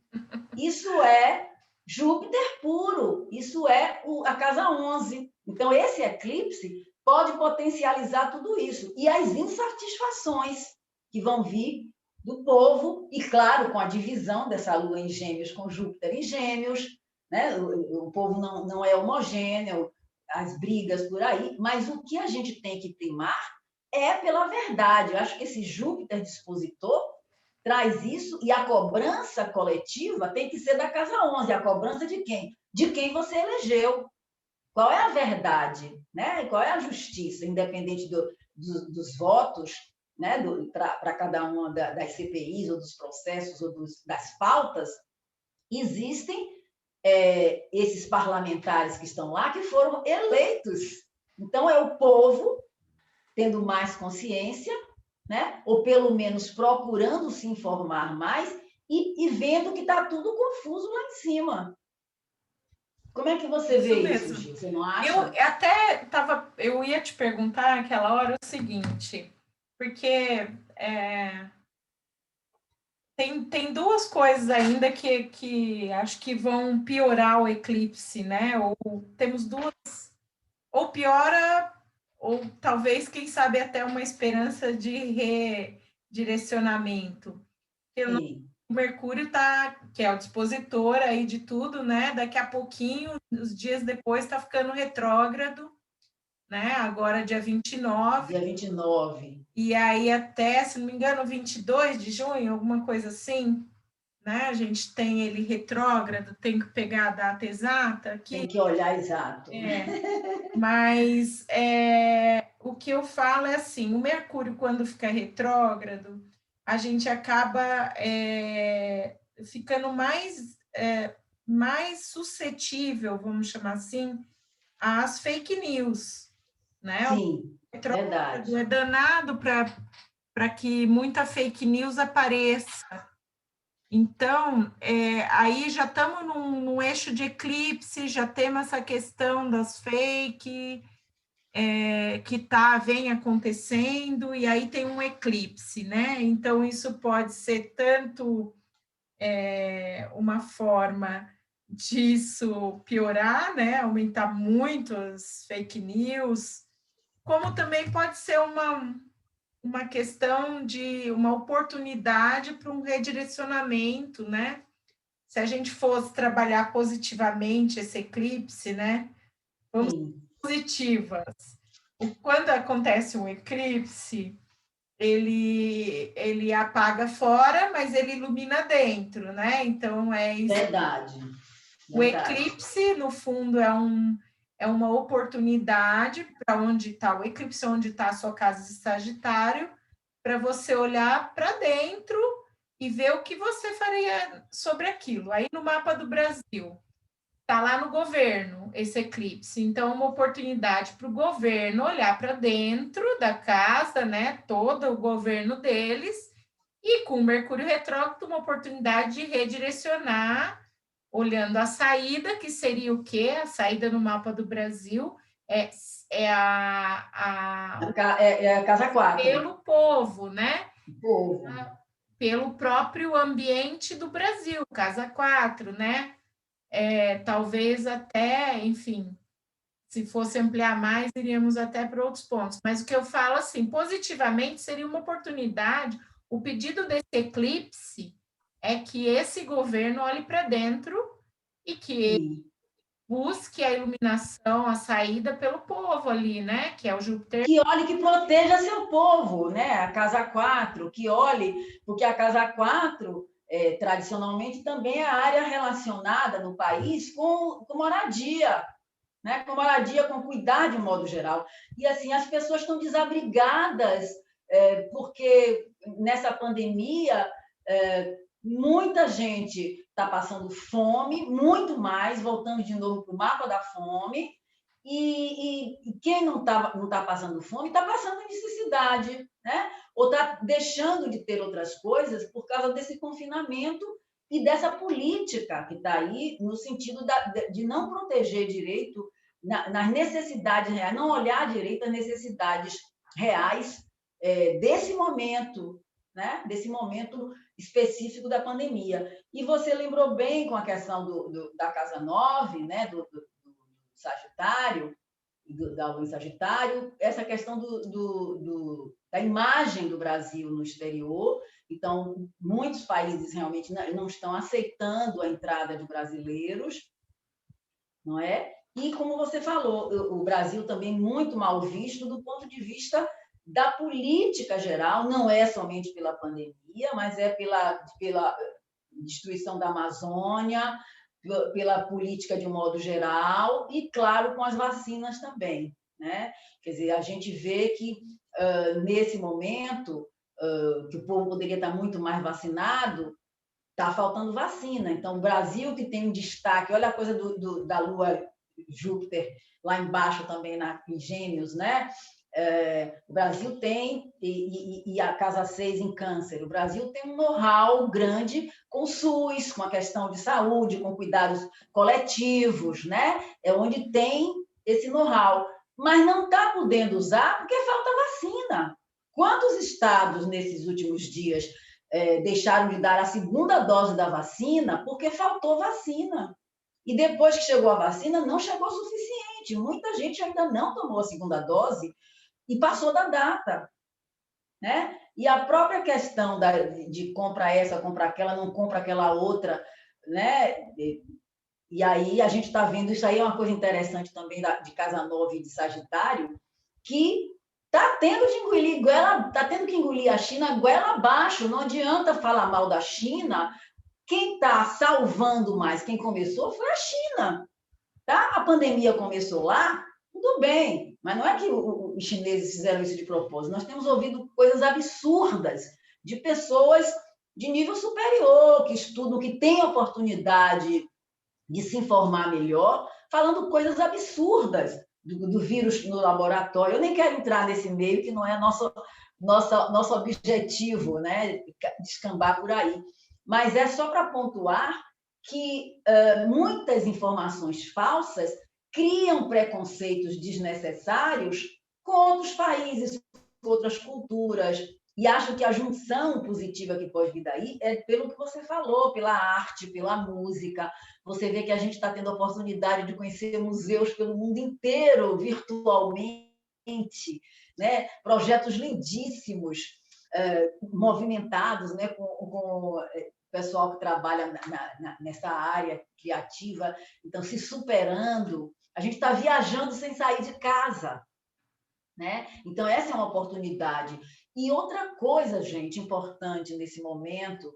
Isso é Júpiter puro, isso é a casa 11. Então, esse eclipse pode potencializar tudo isso. E as insatisfações que vão vir do povo, e claro, com a divisão dessa Lua em Gêmeos com Júpiter em Gêmeos, né? O povo não é homogêneo, as brigas por aí, mas o que a gente tem que primar é pela verdade. Eu acho que esse Júpiter dispositor traz isso, e a cobrança coletiva tem que ser da Casa 11. A cobrança de quem? De quem você elegeu. Qual é a verdade? Né? Qual é a justiça, independente dos votos, né? Para cada uma das CPIs, ou dos processos, ou das pautas? Existem esses parlamentares que estão lá, que foram eleitos. Então, é o povo tendo mais consciência, né? Ou pelo menos procurando se informar mais e vendo que está tudo confuso lá em cima. Como é que você Isso vê isso, mesmo. Gil? Você não Eu acha? até estava, eu ia te perguntar naquela hora o seguinte, porque tem duas coisas ainda que acho que vão piorar o eclipse, né? Ou temos duas, ou piora, ou talvez, quem sabe, até uma esperança de redirecionamento. Sim. O Mercúrio tá, que é o dispositor aí de tudo, né? Daqui a pouquinho, uns dias depois, está ficando retrógrado, né? Agora, dia 29. Dia 29. E aí, até, se não me engano, 22 de junho, alguma coisa assim, né? A gente tem ele retrógrado, tem que pegar a data exata aqui. Tem que olhar exato. Mas o que eu falo é assim: o Mercúrio, quando fica retrógrado, a gente acaba ficando mais suscetível, vamos chamar assim, às fake news, né? O Sim, retrógrado verdade. é danado para que muita fake news apareça. Então, aí já estamos num eixo de eclipse, já temos essa questão das fake, que vem acontecendo, e aí tem um eclipse, né? Então, isso pode ser tanto uma forma disso piorar, né? Aumentar muito as fake news, como também pode ser uma questão de uma oportunidade para um redirecionamento, né? Se a gente fosse trabalhar positivamente esse eclipse, né? Vamos ser Sim. positivas. Quando acontece um eclipse, ele apaga fora, mas ele ilumina dentro, né? Então, é isso. Verdade. O Verdade. eclipse, no fundo, é uma oportunidade para onde está o eclipse, onde está a sua casa de Sagitário, para você olhar para dentro e ver o que você faria sobre aquilo. Aí, no mapa do Brasil, está lá no governo esse eclipse. Então, uma oportunidade para o governo olhar para dentro da casa, né? Todo o governo deles, e com o Mercúrio retrógrado, uma oportunidade de redirecionar, olhando a saída, que seria o quê? A saída no mapa do Brasil é A casa 4. pelo povo, né? O povo. Pelo próprio ambiente do Brasil, casa 4, né? Talvez até, enfim, se fosse ampliar mais, iríamos até para outros pontos. Mas o que eu falo, assim, positivamente, seria uma oportunidade. O pedido desse eclipse é que esse governo olhe para dentro e que Sim. busque a iluminação, a saída pelo povo ali, né? Que é o Júpiter. Que olhe, que proteja seu povo, né? A casa 4, que olhe, porque a casa 4, tradicionalmente, também é a área relacionada no país com moradia, né? Com moradia, com cuidar de um modo geral. E assim, as pessoas estão desabrigadas, porque nessa pandemia, muita gente está passando fome, muito mais, voltando de novo para o mapa da fome, e quem não tá passando fome está passando necessidade, né? Ou está deixando de ter outras coisas por causa desse confinamento e dessa política que está aí, no sentido de não proteger direito nas necessidades reais, não olhar direito as necessidades reais desse momento, né? Desse momento específico da pandemia. E você lembrou bem com a questão da Casa 9, né? do Sagitário, da Lua em Sagitário, essa questão da imagem do Brasil no exterior. Então, muitos países realmente não estão aceitando a entrada de brasileiros, não é? E, como você falou, o Brasil também muito mal visto do ponto de vista da política geral, não é somente pela pandemia, mas é pela destruição da Amazônia, pela política de um modo geral e, claro, com as vacinas também, né? Quer dizer, a gente vê que, nesse momento, que o povo poderia estar muito mais vacinado, está faltando vacina. Então, o Brasil, que tem um destaque, olha a coisa da Lua Júpiter lá embaixo também em Gêmeos, né? O Brasil tem, e a casa 6 em Câncer, o Brasil tem um know-how grande com o SUS, com a questão de saúde, com cuidados coletivos, né? É onde tem esse know-how, mas não está podendo usar porque falta vacina. Quantos estados, nesses últimos dias, deixaram de dar a segunda dose da vacina porque faltou vacina? E depois que chegou a vacina, não chegou o suficiente. Muita gente ainda não tomou a segunda dose e passou da data, né? E a própria questão de compra essa, compra aquela, não compra aquela outra, né? E aí a gente está vendo, isso aí é uma coisa interessante também de Casa Nova e de Sagitário, que está tendo de engolir goela, está tendo que engolir a China goela abaixo. Não adianta falar mal da China. Quem está salvando mais, quem começou, foi a China. Tá? A pandemia começou lá, tudo bem, mas não é que os chineses fizeram isso de propósito. Nós temos ouvido coisas absurdas de pessoas de nível superior, que estudam, que têm oportunidade de se informar melhor, falando coisas absurdas do vírus no laboratório. Eu nem quero entrar nesse meio, que não é nosso objetivo, né? Descambar por aí. Mas é só para pontuar que muitas informações falsas criam preconceitos desnecessários com outros países, com outras culturas, e acho que a junção positiva que pode vir daí é pelo que você falou, pela arte, pela música. Você vê que a gente está tendo a oportunidade de conhecer museus pelo mundo inteiro, virtualmente, né? Projetos lindíssimos, movimentados, né? com o pessoal que trabalha nessa área criativa, então se superando. A gente está viajando sem sair de casa, né? Então, essa é uma oportunidade. E outra coisa, gente, importante nesse momento,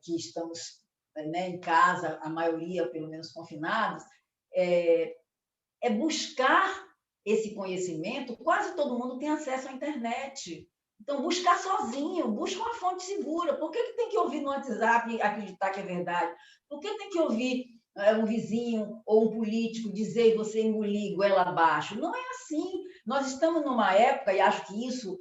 que estamos, né, em casa, a maioria, pelo menos, confinados, é buscar esse conhecimento. Quase todo mundo tem acesso à internet. Então, buscar sozinho, busca uma fonte segura. Por que tem que ouvir no WhatsApp e acreditar que é verdade? Por que tem que ouvir um vizinho ou um político dizer e você engolir goela abaixo? Não é assim. Nós estamos numa época, e acho que isso,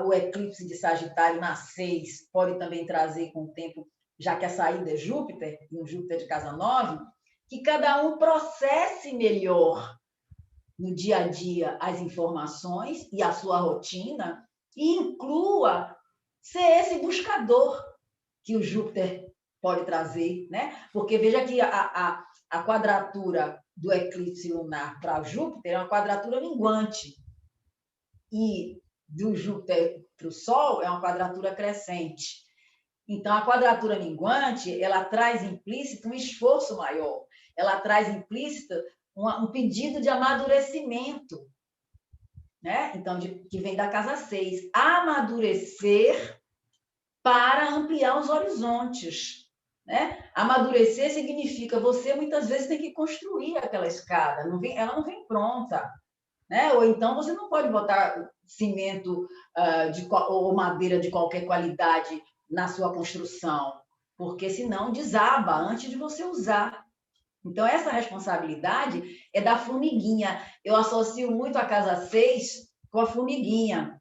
o eclipse de Sagitário na 6 pode também trazer com o tempo, já que a saída é Júpiter, e um Júpiter de casa 9, que cada um processe melhor no dia a dia as informações e a sua rotina, e inclua ser esse buscador que o Júpiter pode trazer, né? Porque veja que a quadratura do eclipse lunar para Júpiter é uma quadratura minguante, e do Júpiter para o Sol é uma quadratura crescente. Então, a quadratura minguante, ela traz implícito um esforço maior, ela traz implícito um pedido de amadurecimento, né? Então, que vem da casa 6. Amadurecer para ampliar os horizontes, né? Amadurecer significa você muitas vezes tem que construir aquela escada, ela não vem pronta, né? Ou então você não pode botar cimento ou madeira de qualquer qualidade na sua construção, porque senão desaba antes de você usar. Então, essa responsabilidade é da formiguinha. Eu associo muito a casa 6 com a formiguinha,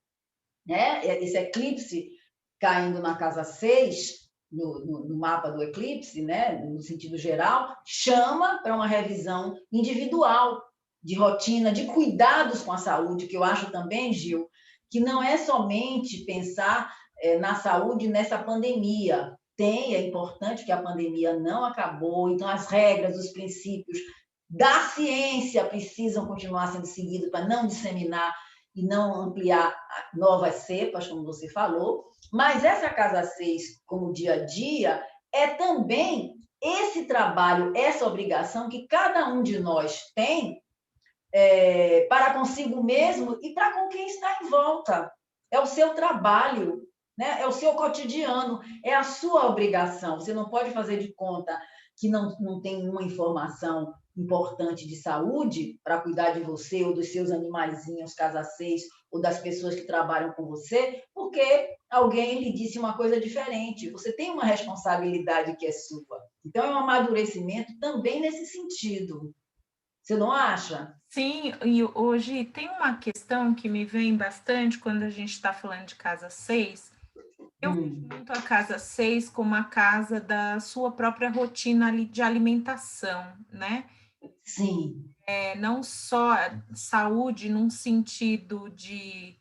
né? Esse eclipse caindo na casa 6, no mapa do eclipse, né? No sentido geral, chama para uma revisão individual, de rotina, de cuidados com a saúde, que eu acho também, Gil, que não é somente pensar na saúde nessa pandemia. É importante que a pandemia não acabou, então as regras, os princípios da ciência precisam continuar sendo seguidos para não disseminar e não ampliar novas cepas, como você falou. Mas essa casa 6, como dia a dia, é também esse trabalho, essa obrigação que cada um de nós tem para consigo mesmo e para com quem está em volta. É o seu trabalho, né? É o seu cotidiano, é a sua obrigação. Você não pode fazer de conta que não tem uma informação importante de saúde para cuidar de você ou dos seus animaizinhos casaceiros ou das pessoas que trabalham com você, porque alguém lhe disse uma coisa diferente. Você tem uma responsabilidade que é sua. Então, é um amadurecimento também nesse sentido. Você não acha? Sim, e hoje tem uma questão que me vem bastante quando a gente está falando de casa 6. Eu vejo muito a casa 6 como a casa da sua própria rotina de alimentação, né? Sim. Não só saúde num sentido de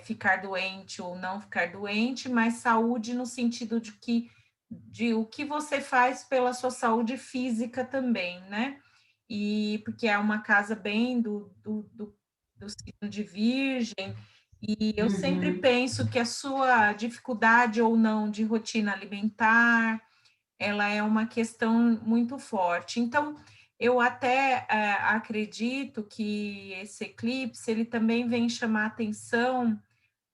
ficar doente ou não ficar doente, mas saúde no sentido de o que você faz pela sua saúde física também, né? E porque é uma casa bem do signo de Virgem, e eu sempre penso que a sua dificuldade ou não de rotina alimentar, ela é uma questão muito forte. Então, eu até acredito que esse eclipse, ele também vem chamar atenção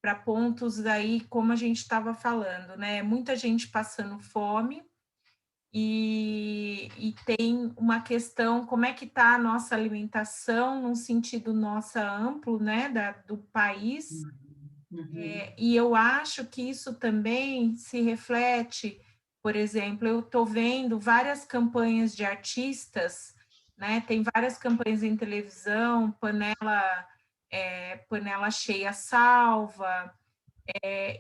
para pontos aí, como a gente estava falando, né? Muita gente passando fome, e tem uma questão, como é que está a nossa alimentação, num sentido nossa amplo, né, do país, e eu acho que isso também se reflete, por exemplo, eu estou vendo várias campanhas de artistas, né, tem várias campanhas em televisão, panela cheia salva,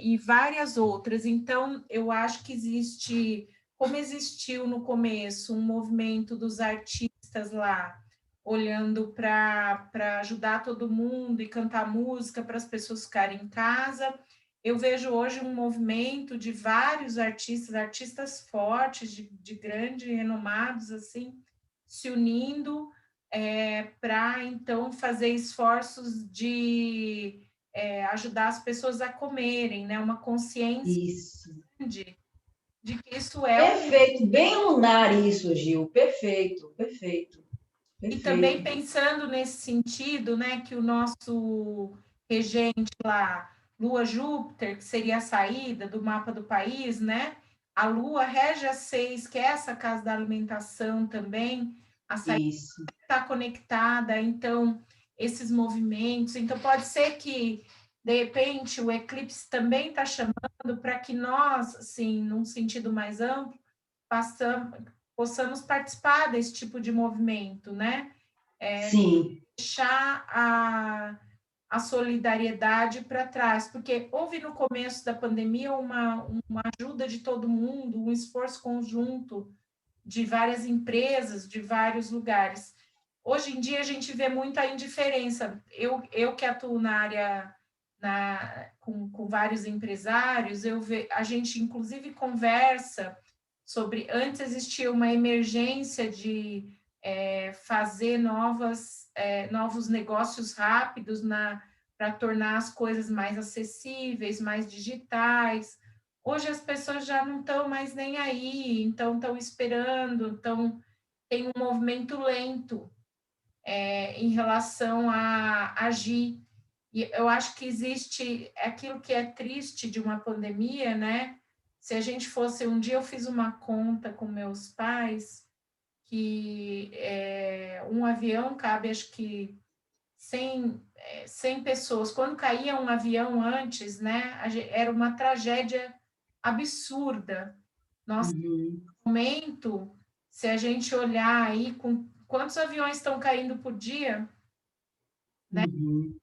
e várias outras. Então, eu acho que existe, como existiu no começo um movimento dos artistas lá, olhando para ajudar todo mundo e cantar música para as pessoas ficarem em casa. Eu vejo hoje um movimento de vários artistas fortes, de grandes, renomados, assim, se unindo para, então, fazer esforços de ajudar as pessoas a comerem, né? Uma consciência Isso. de que isso é um... Perfeito. Bem lunar isso, Gil. Perfeito, perfeito, E também perfeito. pensando nesse sentido, né, que o nosso regente lá, Lua Júpiter, que seria a saída do mapa do país, né? A Lua rege a 6, que é essa casa da alimentação também, a saída Isso. está conectada, então, esses movimentos. Então, pode ser que, de repente, o eclipse também está chamando para que nós, assim, num sentido mais amplo, possamos participar desse tipo de movimento, né? Sim. Deixar a solidariedade para trás, porque houve no começo da pandemia uma ajuda de todo mundo, um esforço conjunto de várias empresas, de vários lugares. Hoje em dia a gente vê muita indiferença. Eu que atuo na área com vários empresários, a gente inclusive conversa sobre, antes existia uma emergência de fazer novos negócios rápidos para tornar as coisas mais acessíveis, mais digitais. Hoje as pessoas já não estão mais nem aí, então estão esperando, tem um movimento lento em relação a agir. E eu acho que existe aquilo que é triste de uma pandemia, né? Se a gente fosse, um dia eu fiz uma conta com meus pais, que um avião cabe, acho que 100 pessoas. Quando caía um avião antes, né, era uma tragédia absurda. Nosso momento, se a gente olhar aí com quantos aviões estão caindo por dia, né,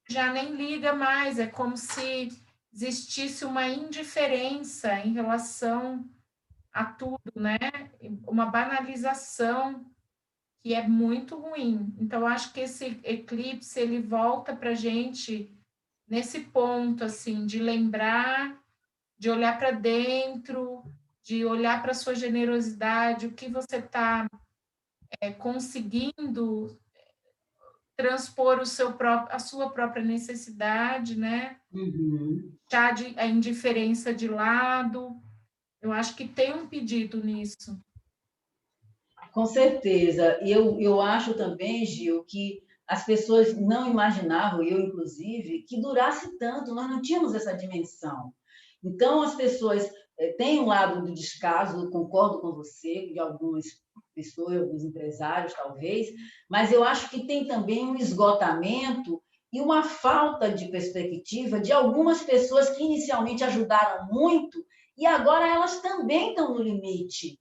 já nem liga mais, é como se existisse uma indiferença em relação a tudo, né? Uma banalização que é muito ruim. Então, acho que esse eclipse, ele volta para a gente nesse ponto, assim, de lembrar, de olhar para dentro, de olhar para a sua generosidade, o que você está conseguindo transpor a sua própria necessidade, né? Deixar a indiferença de lado. Eu acho que tem um pedido nisso. Com certeza. E eu acho também, Gil, que as pessoas não imaginavam, eu inclusive, que durasse tanto, nós não tínhamos essa dimensão. Então, as pessoas têm um lado do descaso, concordo com você, de algumas pessoas, alguns empresários, talvez, mas eu acho que tem também um esgotamento e uma falta de perspectiva de algumas pessoas que inicialmente ajudaram muito e agora elas também estão no limite,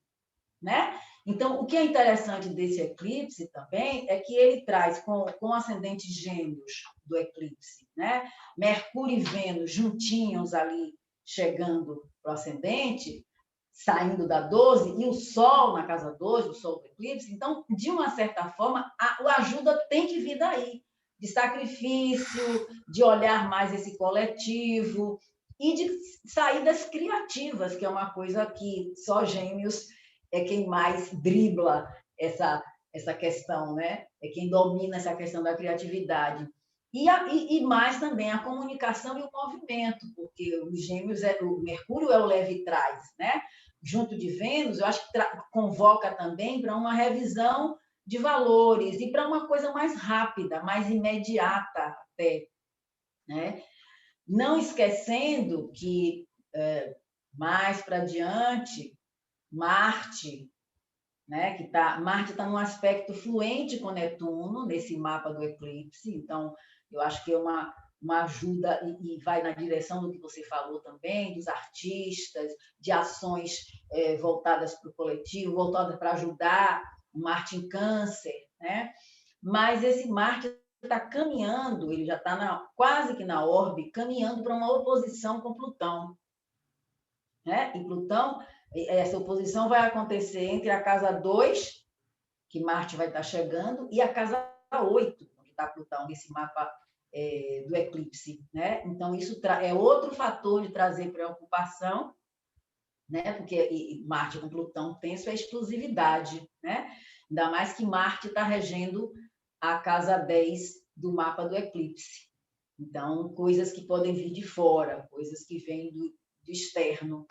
né? Então, o que é interessante desse eclipse também é que ele traz com ascendentes gêmeos do eclipse, né? Mercúrio e Vênus juntinhos ali, chegando para o ascendente, saindo da 12, e o Sol na casa 12, o Sol do eclipse. Então, de uma certa forma, a ajuda tem que vir daí, de sacrifício, de olhar mais esse coletivo e de saídas criativas, que é uma coisa que só Gêmeos é quem mais dribla essa questão, né? É quem domina essa questão da criatividade. E mais também a comunicação e o movimento, porque os Gêmeos, o Mercúrio é o leve e traz, né? Junto de Vênus, eu acho que convoca também para uma revisão de valores e para uma coisa mais rápida, mais imediata até, né? Não esquecendo que mais para diante Marte, né, Marte está num aspecto fluente com Netuno nesse mapa do eclipse, então eu acho que é uma ajuda e vai na direção do que você falou também, dos artistas, de ações voltadas para o coletivo, voltadas para ajudar o Marte em Câncer, né? Mas esse Marte está caminhando, ele já está quase que na órbita, caminhando para uma oposição com Plutão, né? E Plutão, essa oposição vai acontecer entre a casa 2, que Marte vai estar chegando, e a casa 8, onde está Plutão, nesse mapa do eclipse, né? Então, isso é outro fator de trazer preocupação, né? Porque Marte com Plutão tenso é exclusividade, né? Ainda mais que Marte está regendo a casa 10 do mapa do eclipse. Então, coisas que podem vir de fora, coisas que vêm do externo,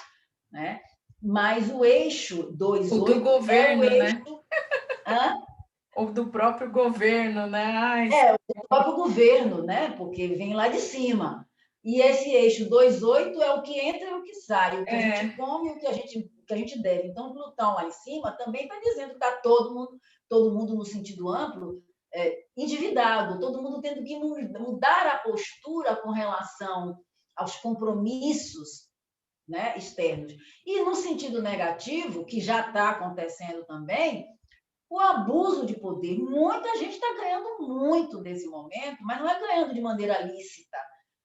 né? Mas o eixo 2,8 do governo, é o eixo... né? Ou do próprio governo, né? Ai, o próprio governo, né? Porque vem lá de cima. E esse eixo 2,8 é o que entra e o que sai, o que a gente come e o que a gente deve. Então, Plutão lá em cima também está dizendo que está todo mundo no sentido amplo, endividado, todo mundo tendo que mudar a postura com relação aos compromissos, né, externos. E no sentido negativo, que já está acontecendo também, o abuso de poder. Muita gente está ganhando muito nesse momento, mas não é ganhando de maneira lícita,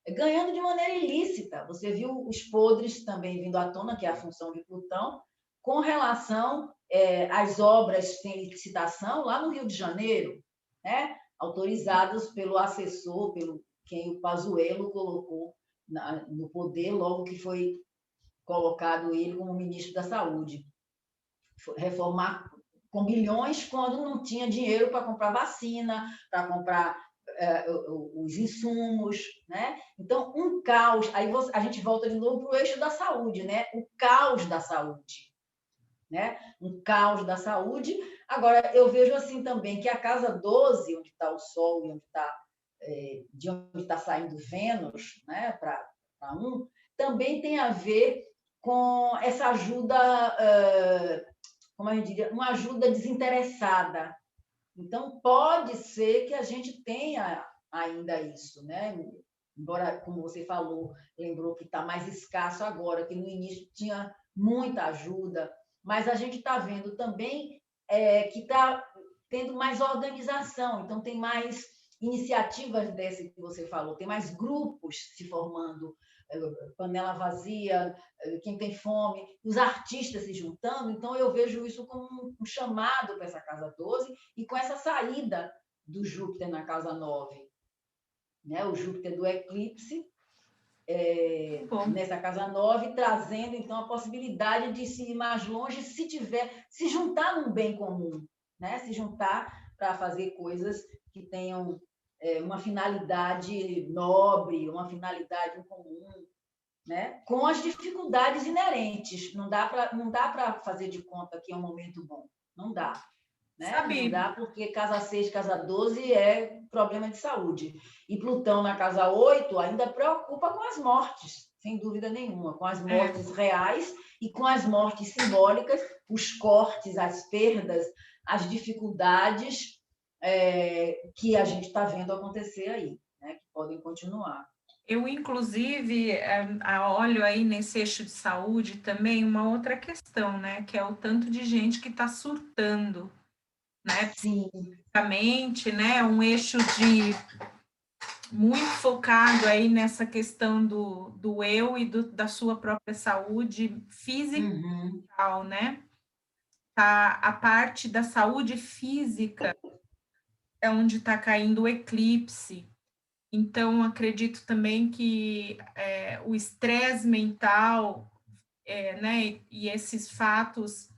é ganhando de maneira ilícita. Você viu os podres também vindo à tona, que é a função de Plutão, com relação às obras sem licitação lá no Rio de Janeiro, né? Autorizadas pelo assessor, pelo quem o Pazuello colocou no poder logo que foi colocado ele como ministro da Saúde. Reformar com bilhões quando não tinha dinheiro para comprar vacina, para comprar os insumos, né? Então, um caos. Aí a gente volta de novo para o eixo da saúde, né? O caos da saúde, né? Um caos da saúde. Agora, eu vejo assim também que a casa 12, onde está o Sol e de onde está saindo Vênus, né? Para também tem a ver com essa ajuda, como a gente diria, uma ajuda desinteressada. Então, pode ser que a gente tenha ainda isso, né? Embora, como você falou, lembrou que está mais escasso agora, que no início tinha muita ajuda, mas a gente está vendo também que está tendo mais organização, então tem mais iniciativas desse que você falou, tem mais grupos se formando, panela vazia, quem tem fome, os artistas se juntando. Então, eu vejo isso como um chamado para essa casa 12 e com essa saída do Júpiter na casa 9. Né? O Júpiter do eclipse, nessa casa 9, trazendo, então, a possibilidade de se ir mais longe se juntar num bem comum, né? Se juntar para fazer coisas que tenham uma finalidade nobre, uma finalidade comum, né? Com as dificuldades inerentes. Não dá para fazer de conta que é um momento bom. Não dá. né? Não dá porque casa 6, casa 12 é problema de saúde. E Plutão na casa 8 ainda preocupa com as mortes, sem dúvida nenhuma, com as mortes reais e com as mortes simbólicas, os cortes, as perdas, as dificuldades que a gente está vendo acontecer aí, né? Que podem continuar. Eu, inclusive, olho aí nesse eixo de saúde também uma outra questão, né? Que é o tanto de gente que está surtando, né? Sim. Psicologicamente, né? Um eixo de muito focado aí nessa questão do eu e da sua própria saúde física e mental, né? Tá, a parte da saúde física é onde está caindo o eclipse. Então, acredito também que o estresse mental, né, e esses fatos,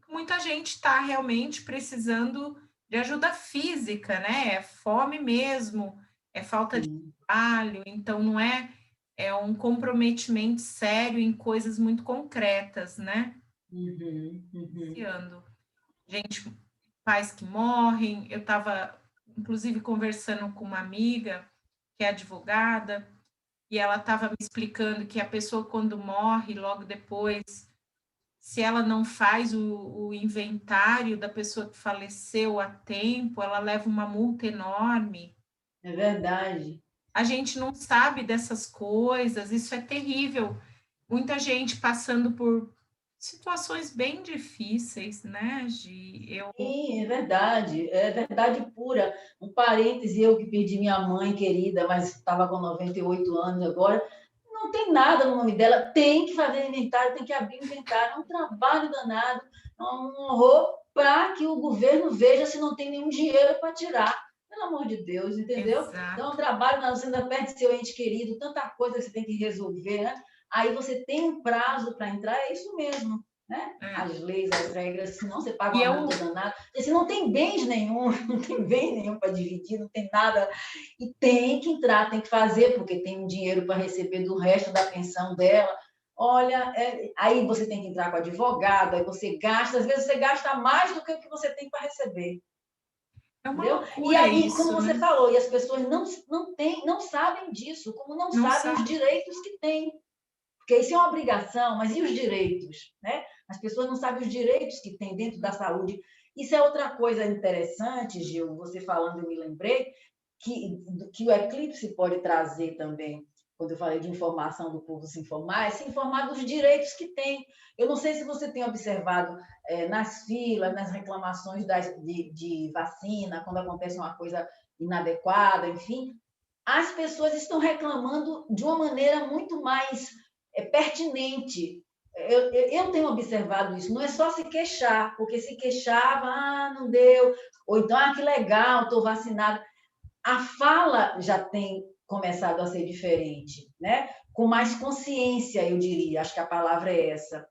muita gente está realmente precisando de ajuda física, né? É fome mesmo, é falta de trabalho, então não é um comprometimento sério em coisas muito concretas, né? Gente, pais que morrem, eu estava, inclusive, conversando com uma amiga que é advogada, e ela estava me explicando que a pessoa, quando morre, logo depois, se ela não faz o inventário da pessoa que faleceu a tempo, ela leva uma multa enorme. É verdade. A gente não sabe dessas coisas, isso é terrível. Muita gente passando por situações bem difíceis, né, Gi? Sim, é verdade pura. Um parêntese, eu que perdi minha mãe querida, mas estava com 98 anos agora, não tem nada no nome dela, tem que fazer inventário, tem que abrir inventário, é um trabalho danado, é um horror para que o governo veja se não tem nenhum dinheiro para tirar. Pelo amor de Deus, entendeu? Exato. Então, é um trabalho, você ainda perde seu ente querido, tanta coisa que você tem que resolver, né? Aí você tem um prazo para entrar, é isso mesmo. Né? As leis, as regras, senão você paga uma multa danada. Se não tem bens nenhum, não tem bem nenhum para dividir, não tem nada. E tem que entrar, tem que fazer, porque tem um dinheiro para receber do resto da pensão dela. Olha, aí você tem que entrar com advogado, aí você gasta, às vezes você gasta mais do que o que você tem para receber. É uma Entendeu? E loucura aí, isso, como você né? falou, e as pessoas não sabem disso, como não sabem os direitos que têm. Porque isso é uma obrigação, mas e os direitos? Né? As pessoas não sabem os direitos que têm dentro da saúde. Isso é outra coisa interessante, Gil, você falando, eu me lembrei, que o eclipse pode trazer também, quando eu falei de informação do povo se informar, é se informar dos direitos que tem. Eu não sei se você tem observado nas filas, nas reclamações de vacina, quando acontece uma coisa inadequada, enfim, as pessoas estão reclamando de uma maneira muito mais pertinente. Eu tenho observado isso, não é só se queixar, porque se queixava, não deu, ou então, que legal, estou vacinada. A fala já tem começado a ser diferente, né? Com mais consciência, eu diria, acho que a palavra é essa.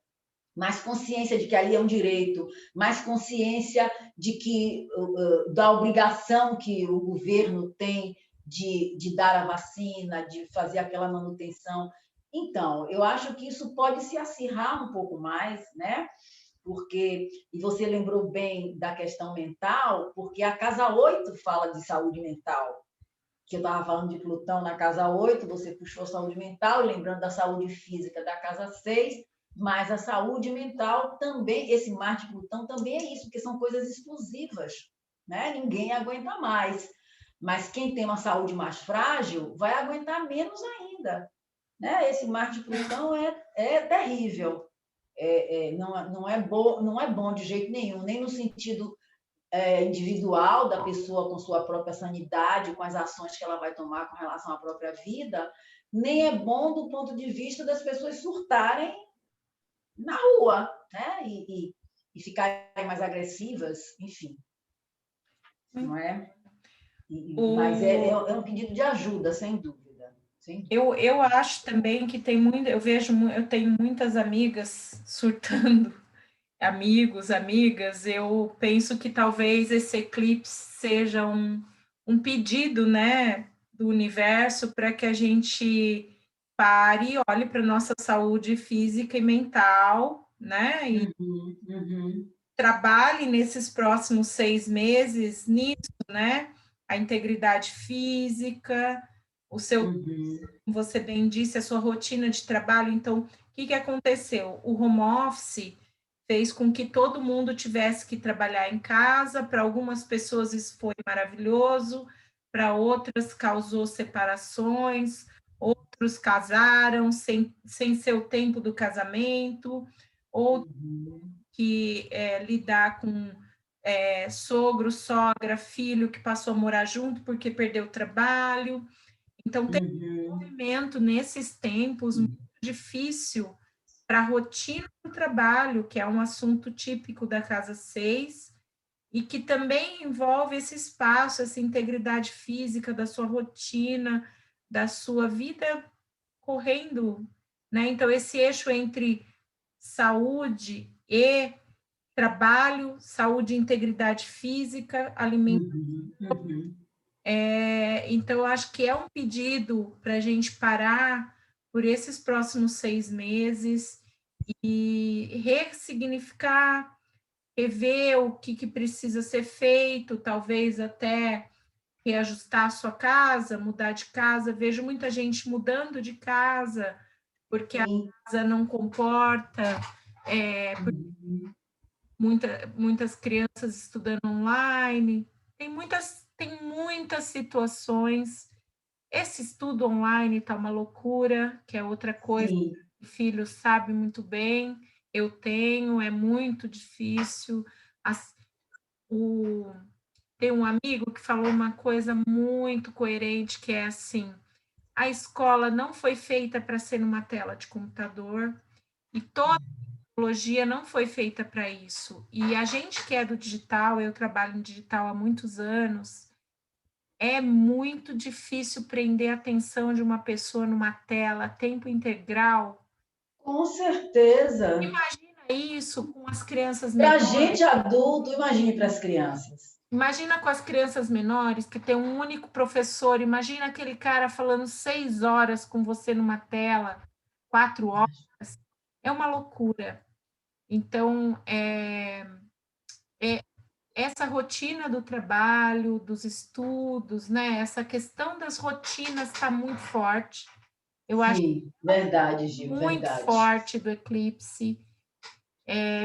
Mais consciência de que ali é um direito, mais consciência de que da obrigação que o governo tem de dar a vacina, de fazer aquela manutenção. Então, eu acho que isso pode se acirrar um pouco mais, né? Porque, e você lembrou bem da questão mental, porque a casa 8 fala de saúde mental, que eu estava falando de Plutão na casa 8, você puxou saúde mental, lembrando da saúde física da casa 6, mas a saúde mental também, esse Marte Plutão também é isso, porque são coisas explosivas, né? Ninguém aguenta mais. Mas quem tem uma saúde mais frágil vai aguentar menos ainda. Né? Esse Marte Plutão é terrível. Não é bom de jeito nenhum, nem no sentido individual da pessoa com sua própria sanidade, com as ações que ela vai tomar com relação à própria vida, nem é bom do ponto de vista das pessoas surtarem na rua, né? E ficarem mais agressivas, enfim. Não é? Mas é um pedido de ajuda, sem dúvida. Eu acho também que tem muito, eu tenho muitas amigas surtando, amigos, amigas, eu penso que talvez esse eclipse seja um pedido, né, do universo para que a gente pare e olhe para a nossa saúde física e mental, né, trabalhe nesses próximos 6 meses nisso, né? A integridade física, o seu, como você bem disse, a sua rotina de trabalho. Então, o que aconteceu? O home office fez com que todo mundo tivesse que trabalhar em casa. Para algumas pessoas isso foi maravilhoso, para outras causou separações, outros casaram sem ser o tempo do casamento, outros que lidar com sogro, sogra, filho que passou a morar junto porque perdeu o trabalho. Então, tem um movimento nesses tempos muito difícil para a rotina do trabalho, que é um assunto típico da Casa 6, e que também envolve esse espaço, essa integridade física da sua rotina, da sua vida correndo, né? Então, esse eixo entre saúde e trabalho, saúde e integridade física, alimentação. Então, eu acho que é um pedido para a gente parar por esses próximos 6 meses e ressignificar, rever o que precisa ser feito, talvez até reajustar a sua casa, mudar de casa. Vejo muita gente mudando de casa porque a casa não comporta, muitas crianças estudando online. Tem muitas situações. Esse estudo online está uma loucura, que é outra coisa que o filho sabe muito bem. Eu tenho, é muito difícil. Tem um amigo que falou uma coisa muito coerente, que é assim: a escola não foi feita para ser numa tela de computador e toda tecnologia não foi feita para isso. E a gente que é do digital, eu trabalho em digital há muitos anos, é muito difícil prender a atenção de uma pessoa numa tela, tempo integral. Com certeza. Imagina isso com as crianças Para a menores. gente adulto, imagine para as crianças. Imagina com as crianças menores, que tem um único professor. Imagina aquele cara falando 6 horas com você numa tela, 4 horas. É uma loucura. Então, essa rotina do trabalho, dos estudos, né? Essa questão das rotinas está muito forte. Eu acho verdade, Gil, muito verdade. forte do eclipse.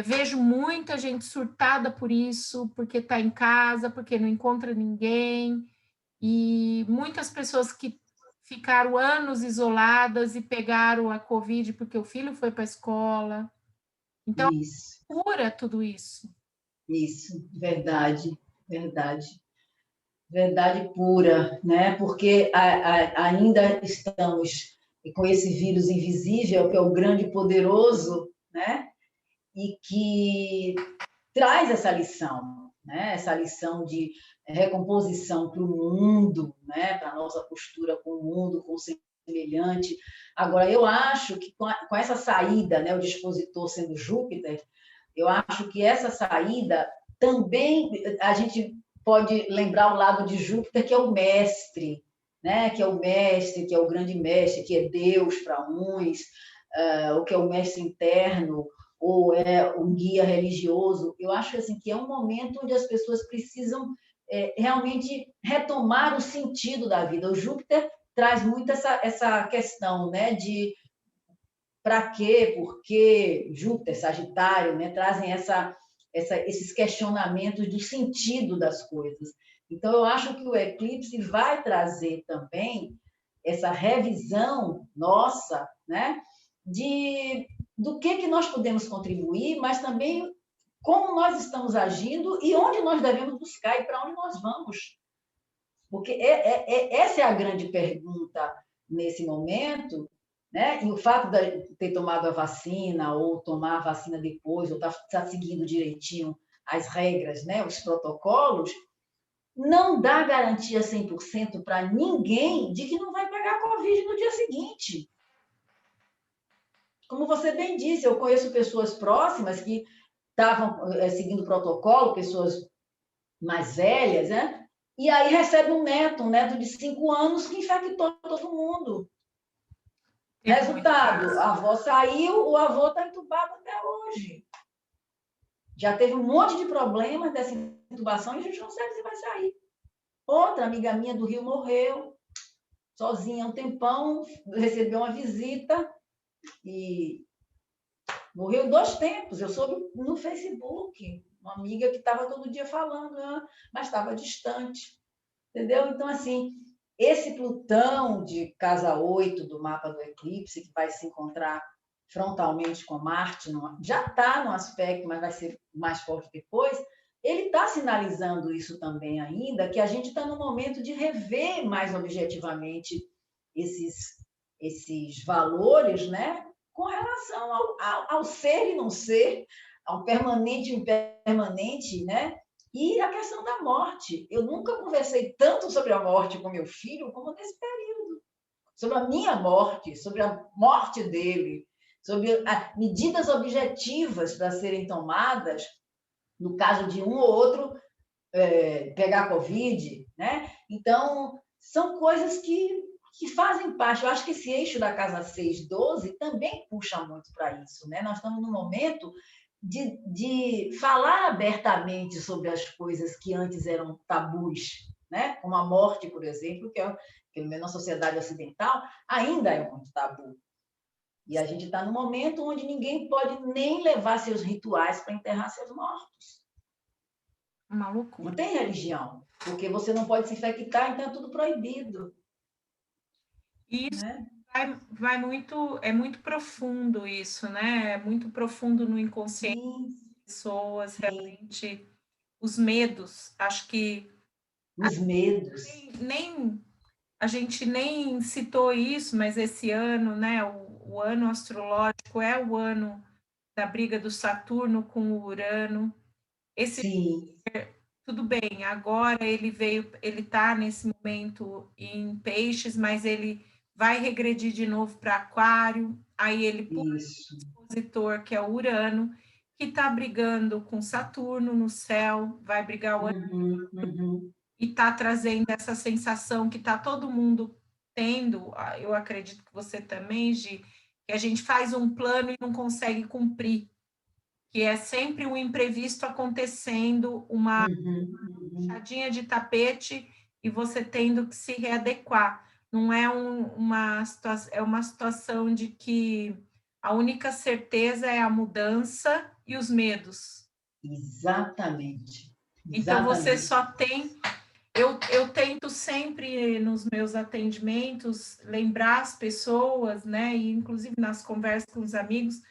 Vejo muita gente surtada por isso, porque está em casa, porque não encontra ninguém, e muitas pessoas que ficaram anos isoladas e pegaram a Covid porque o filho foi para a escola. Então, cura tudo isso. Isso, verdade, verdade. Verdade pura, né? Porque ainda estamos com esse vírus invisível, que é o grande e poderoso, né? E que traz essa lição, né? Essa lição de recomposição para o mundo, né? Para a nossa postura com o mundo, com o semelhante. Agora, eu acho que com essa saída, né? O dispositor sendo Júpiter, eu acho que essa saída também a gente pode lembrar o lado de Júpiter, que é o mestre, né? Que é o mestre, que é o grande mestre, que é Deus para uns, ou que é o mestre interno, ou é um guia religioso. Eu acho assim, que é um momento onde as pessoas precisam realmente retomar o sentido da vida. O Júpiter traz muito essa questão, né, de para quê, por quê, Júpiter, Sagitário, né, trazem esses questionamentos do sentido das coisas. Então, eu acho que o eclipse vai trazer também essa revisão nossa, né, do que nós podemos contribuir, mas também como nós estamos agindo e onde nós devemos buscar e para onde nós vamos. Porque essa é a grande pergunta nesse momento, né? E o fato de ter tomado a vacina, ou tomar a vacina depois, ou estar seguindo direitinho as regras, né? Os protocolos, não dá garantia 100% para ninguém de que não vai pegar Covid no dia seguinte. Como você bem disse, eu conheço pessoas próximas que estavam seguindo o protocolo, pessoas mais velhas, né? E aí recebe um neto de 5 anos que infectou todo mundo. Resultado, a avó saiu, o avô está entubado até hoje. Já teve um monte de problemas dessa intubação e a gente não sabe se vai sair. Outra amiga minha do Rio morreu, sozinha há um tempão, recebeu uma visita e morreu 2 tempos. Eu soube no Facebook, uma amiga que estava todo dia falando, mas estava distante. Entendeu? Então, assim, esse Plutão de casa 8 do mapa do eclipse, que vai se encontrar frontalmente com Marte, já está no aspecto, mas vai ser mais forte depois, ele está sinalizando isso também ainda, que a gente está no momento de rever mais objetivamente esses valores, né? Com relação ao ser e não ser, ao permanente e impermanente, né? E a questão da morte. Eu nunca conversei tanto sobre a morte com meu filho como nesse período. Sobre a minha morte, sobre a morte dele, sobre medidas objetivas para serem tomadas, no caso de um ou outro pegar Covid, né? Então, são coisas que fazem parte. Eu acho que esse eixo da casa 6-12 também puxa muito para isso, né? Nós estamos num momento de falar abertamente sobre as coisas que antes eram tabus, né? Como a morte, por exemplo, que na sociedade ocidental ainda é muito tabu. E a gente está num momento onde ninguém pode nem levar seus rituais para enterrar seus mortos. Uma loucura. Não tem religião, porque você não pode se infectar, então é tudo proibido. Isso, né? vai muito, é muito profundo isso, né? É muito profundo no inconsciente das pessoas, realmente. Os medos, acho que os medos. A gente nem citou isso, mas esse ano, né, o ano astrológico é o ano da briga do Saturno com o Urano. Sim. Tudo bem, agora ele está nesse momento em Peixes, mas ele vai regredir de novo para Aquário, aí ele pula o expositor, que é o Urano, que está brigando com Saturno no céu, vai brigar o ano, e está trazendo essa sensação que está todo mundo tendo, eu acredito que você também, Gi, que a gente faz um plano e não consegue cumprir, que é sempre um imprevisto acontecendo, uma puxadinha de tapete e você tendo que se readequar. Não é uma situação de que a única certeza é a mudança e os medos. Exatamente. Então, você só tem... Eu tento sempre, nos meus atendimentos, lembrar as pessoas, né, e inclusive nas conversas com os amigos,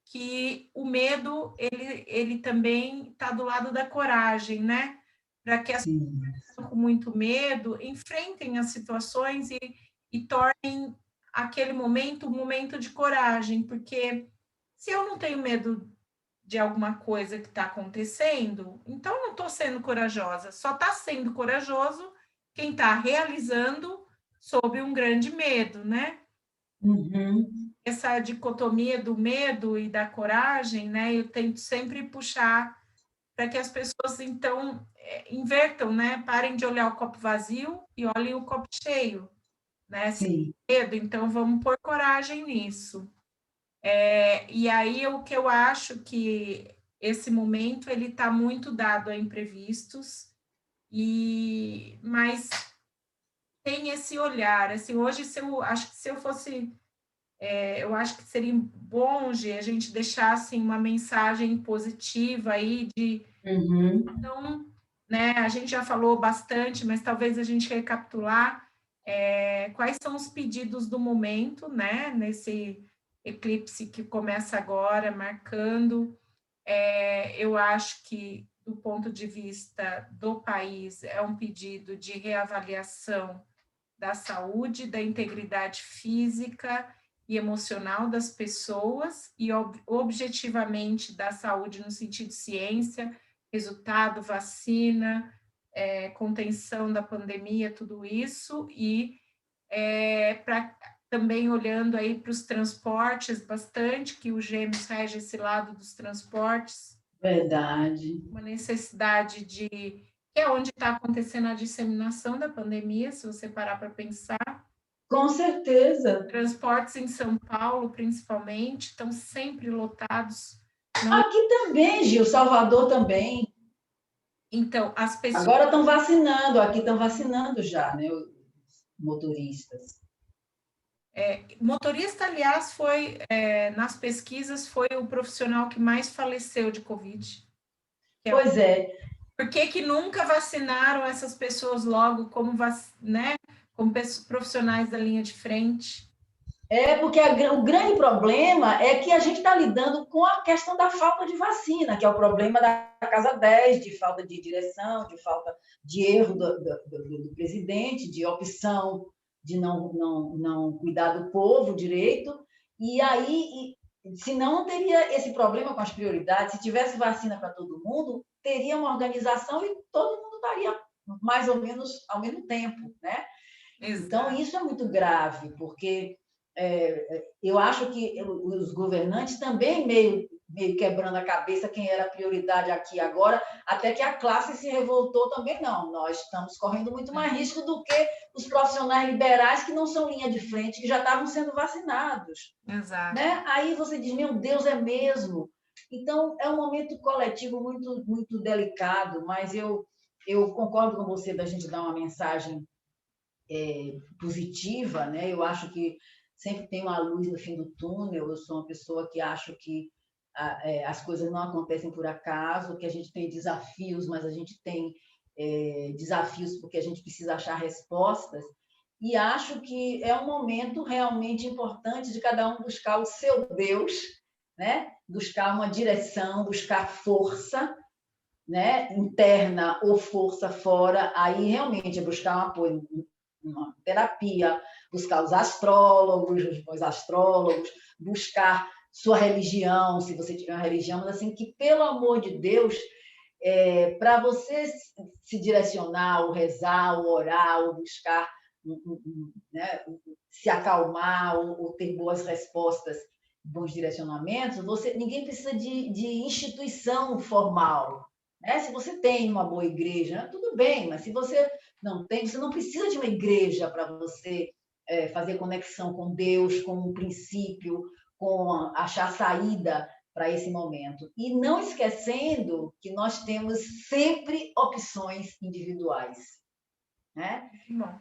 que o medo, ele também está do lado da coragem, né? Para que as pessoas que estão com muito medo enfrentem as situações e tornem aquele momento um momento de coragem, porque se eu não tenho medo de alguma coisa que está acontecendo, então eu não estou sendo corajosa, só está sendo corajoso quem está realizando sob um grande medo, né? Essa dicotomia do medo e da coragem, né? Eu tento sempre puxar para que as pessoas, então, invertam, né? Parem de olhar o copo vazio e olhem o copo cheio, né? Se tem medo, então vamos pôr coragem nisso. E aí, o que eu acho que esse momento, ele está muito dado a imprevistos, mas tem esse olhar, assim, hoje, acho que se eu fosse... eu acho que seria bom, Gi, a gente deixar assim, uma mensagem positiva aí de... Então, né, a gente já falou bastante, mas talvez a gente recapitular quais são os pedidos do momento, né, nesse eclipse que começa agora, marcando. Eu acho que, do ponto de vista do país, é um pedido de reavaliação da saúde, da integridade física e emocional das pessoas e objetivamente da saúde no sentido ciência, resultado, vacina, contenção da pandemia, tudo isso, e também olhando aí para os transportes bastante, que o Gêmeos rege esse lado dos transportes. Verdade. Uma necessidade que é onde está acontecendo a disseminação da pandemia, se você parar para pensar. Com certeza. Transportes em São Paulo, principalmente, estão sempre lotados Não é? Aqui também, Gil, Salvador também. Então, as pessoas. Agora estão vacinando, aqui estão vacinando já, né, os motoristas. Motorista, aliás, nas pesquisas, foi o profissional que mais faleceu de Covid. Pois é. Por que nunca vacinaram essas pessoas logo né, como profissionais da linha de frente? Porque o grande problema é que a gente está lidando com a questão da falta de vacina, que é o problema da Casa 10, de falta de direção, de falta de erro do presidente, de opção de não cuidar do povo direito. E aí, se não teria esse problema com as prioridades, se tivesse vacina para todo mundo, teria uma organização e todo mundo estaria mais ou menos ao mesmo tempo, né? Exato. Então, isso é muito grave, porque eu acho que os governantes também meio quebrando a cabeça quem era a prioridade aqui e agora, até que a classe se revoltou também não. Nós estamos correndo muito mais risco do que os profissionais liberais que não são linha de frente, que já estavam sendo vacinados. Exato. Né? Aí você diz, meu Deus, é mesmo. Então, é um momento coletivo muito, muito delicado, mas eu concordo com você da gente dar uma mensagem positiva, né? Eu acho que sempre tem uma luz no fim do túnel. Eu sou uma pessoa que acho que as coisas não acontecem por acaso, que a gente tem desafios, mas a gente tem desafios porque a gente precisa achar respostas. E acho que é um momento realmente importante de cada um buscar o seu Deus, né? Buscar uma direção, buscar força, né? Interna ou força fora. Aí realmente é buscar um apoio, uma terapia, buscar os astrólogos, os bons astrólogos, buscar sua religião, se você tiver uma religião, mas assim, que pelo amor de Deus, para você se direcionar, ou rezar, ou orar, ou buscar né, se acalmar, ou ter boas respostas, bons direcionamentos, ninguém precisa de instituição formal. Né? Se você tem uma boa igreja, tudo bem, mas se você não tem, você não precisa de uma igreja para você fazer conexão com Deus, com um princípio, achar saída para esse momento. E não esquecendo que nós temos sempre opções individuais. Né?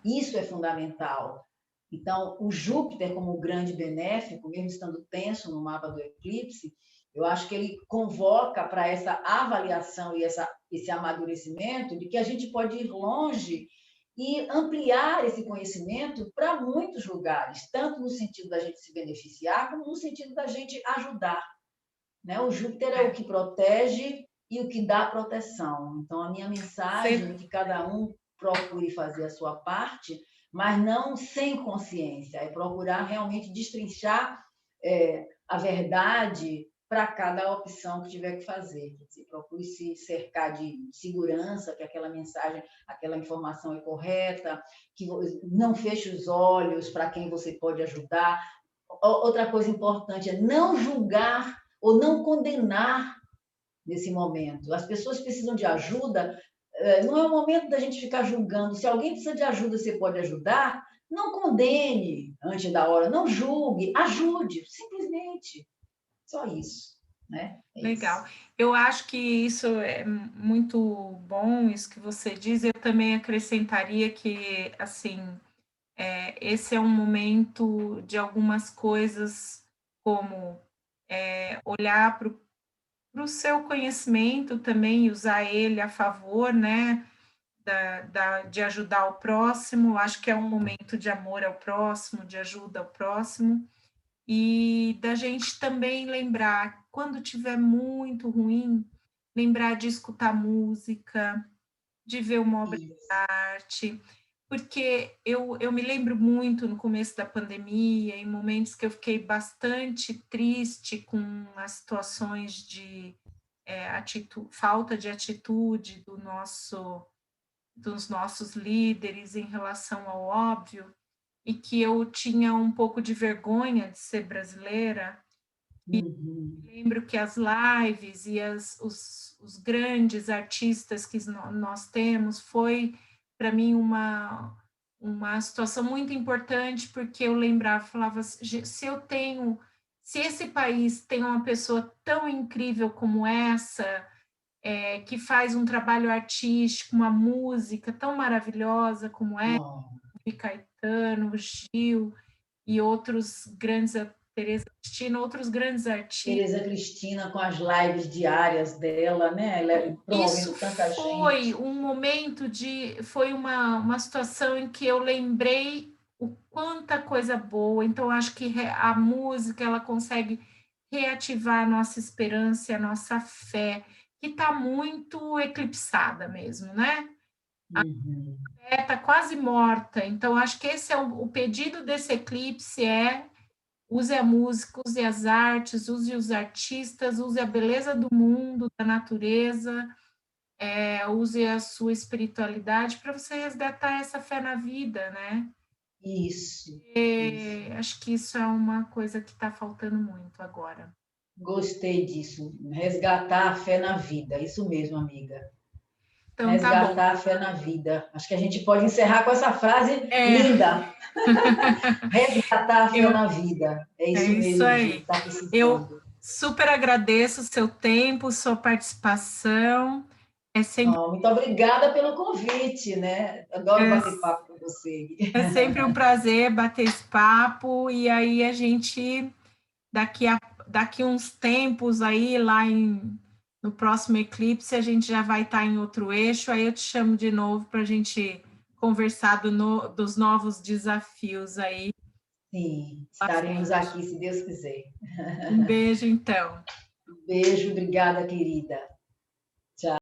Isso é fundamental. Então, o Júpiter, como grande benéfico, mesmo estando tenso no mapa do eclipse, eu acho que ele convoca para essa avaliação e esse amadurecimento de que a gente pode ir longe e ampliar esse conhecimento para muitos lugares, tanto no sentido da gente se beneficiar, como no sentido da gente ajudar. Né? O Júpiter é o que protege e o que dá proteção. Então, a minha mensagem é que cada um procure fazer a sua parte, mas não sem consciência, é procurar realmente destrinchar a verdade para cada opção que tiver que fazer. Procure se cercar de segurança, que aquela mensagem, aquela informação é correta, que não feche os olhos para quem você pode ajudar. Outra coisa importante é não julgar ou não condenar nesse momento. As pessoas precisam de ajuda, não é o momento da gente ficar julgando. Se alguém precisa de ajuda, você pode ajudar, não condene antes da hora, não julgue, ajude, simplesmente. Só isso. Né? Legal. Isso. Eu acho que isso é muito bom, isso que você diz. Eu também acrescentaria que, assim, esse é um momento de algumas coisas, como olhar para o seu conhecimento também e usar ele a favor, né, de ajudar o próximo. Acho que é um momento de amor ao próximo, de ajuda ao próximo. E da gente também lembrar, quando tiver muito ruim, lembrar de escutar música, de ver uma obra de arte, porque eu me lembro muito no começo da pandemia, em momentos que eu fiquei bastante triste com as situações de falta de atitude dos nossos líderes em relação ao óbvio, e que eu tinha um pouco de vergonha de ser brasileira. E lembro que as lives e os grandes artistas que nós temos foi, para mim, uma situação muito importante, porque eu lembrava, falava, se se esse país tem uma pessoa tão incrível como essa, que faz um trabalho artístico, uma música tão maravilhosa como essa, Oh, Caetano, Gil e outros grandes, Teresa Cristina, outros grandes artistas. Tereza Cristina com as lives diárias dela, né? Ela Isso promovendo tanta foi gente. um momento foi uma situação em que eu lembrei o quanta coisa boa. Então, acho que a música ela consegue reativar a nossa esperança, a nossa fé, que está muito eclipsada mesmo, né? Uhum. Está quase morta. Então, acho que esse é o pedido desse eclipse use a música, use as artes, use os artistas, use a beleza do mundo, da natureza, use a sua espiritualidade para você resgatar essa fé na vida, né? Isso, isso. Acho que isso é uma coisa que está faltando muito agora. Gostei disso. Resgatar a fé na vida. Isso mesmo, amiga. Então, tá bom. Resgatar a fé na vida. Acho que a gente pode encerrar com essa frase É, linda. Resgatar a fé eu, na vida. É é isso isso mesmo, Gi. aí. Está Eu precisando. super agradeço o seu tempo, sua participação. É sempre, Oh, muito obrigada pelo convite, né? Adoro é, bater papo com você. é sempre um prazer bater esse papo, e aí a gente, daqui a daqui uns tempos aí, no próximo eclipse, a gente já vai estar em outro eixo, aí eu te chamo de novo para a gente conversar dos novos desafios aí Sim, à estaremos frente. aqui, se Deus quiser. Um beijo, então. Beijo, obrigada, querida.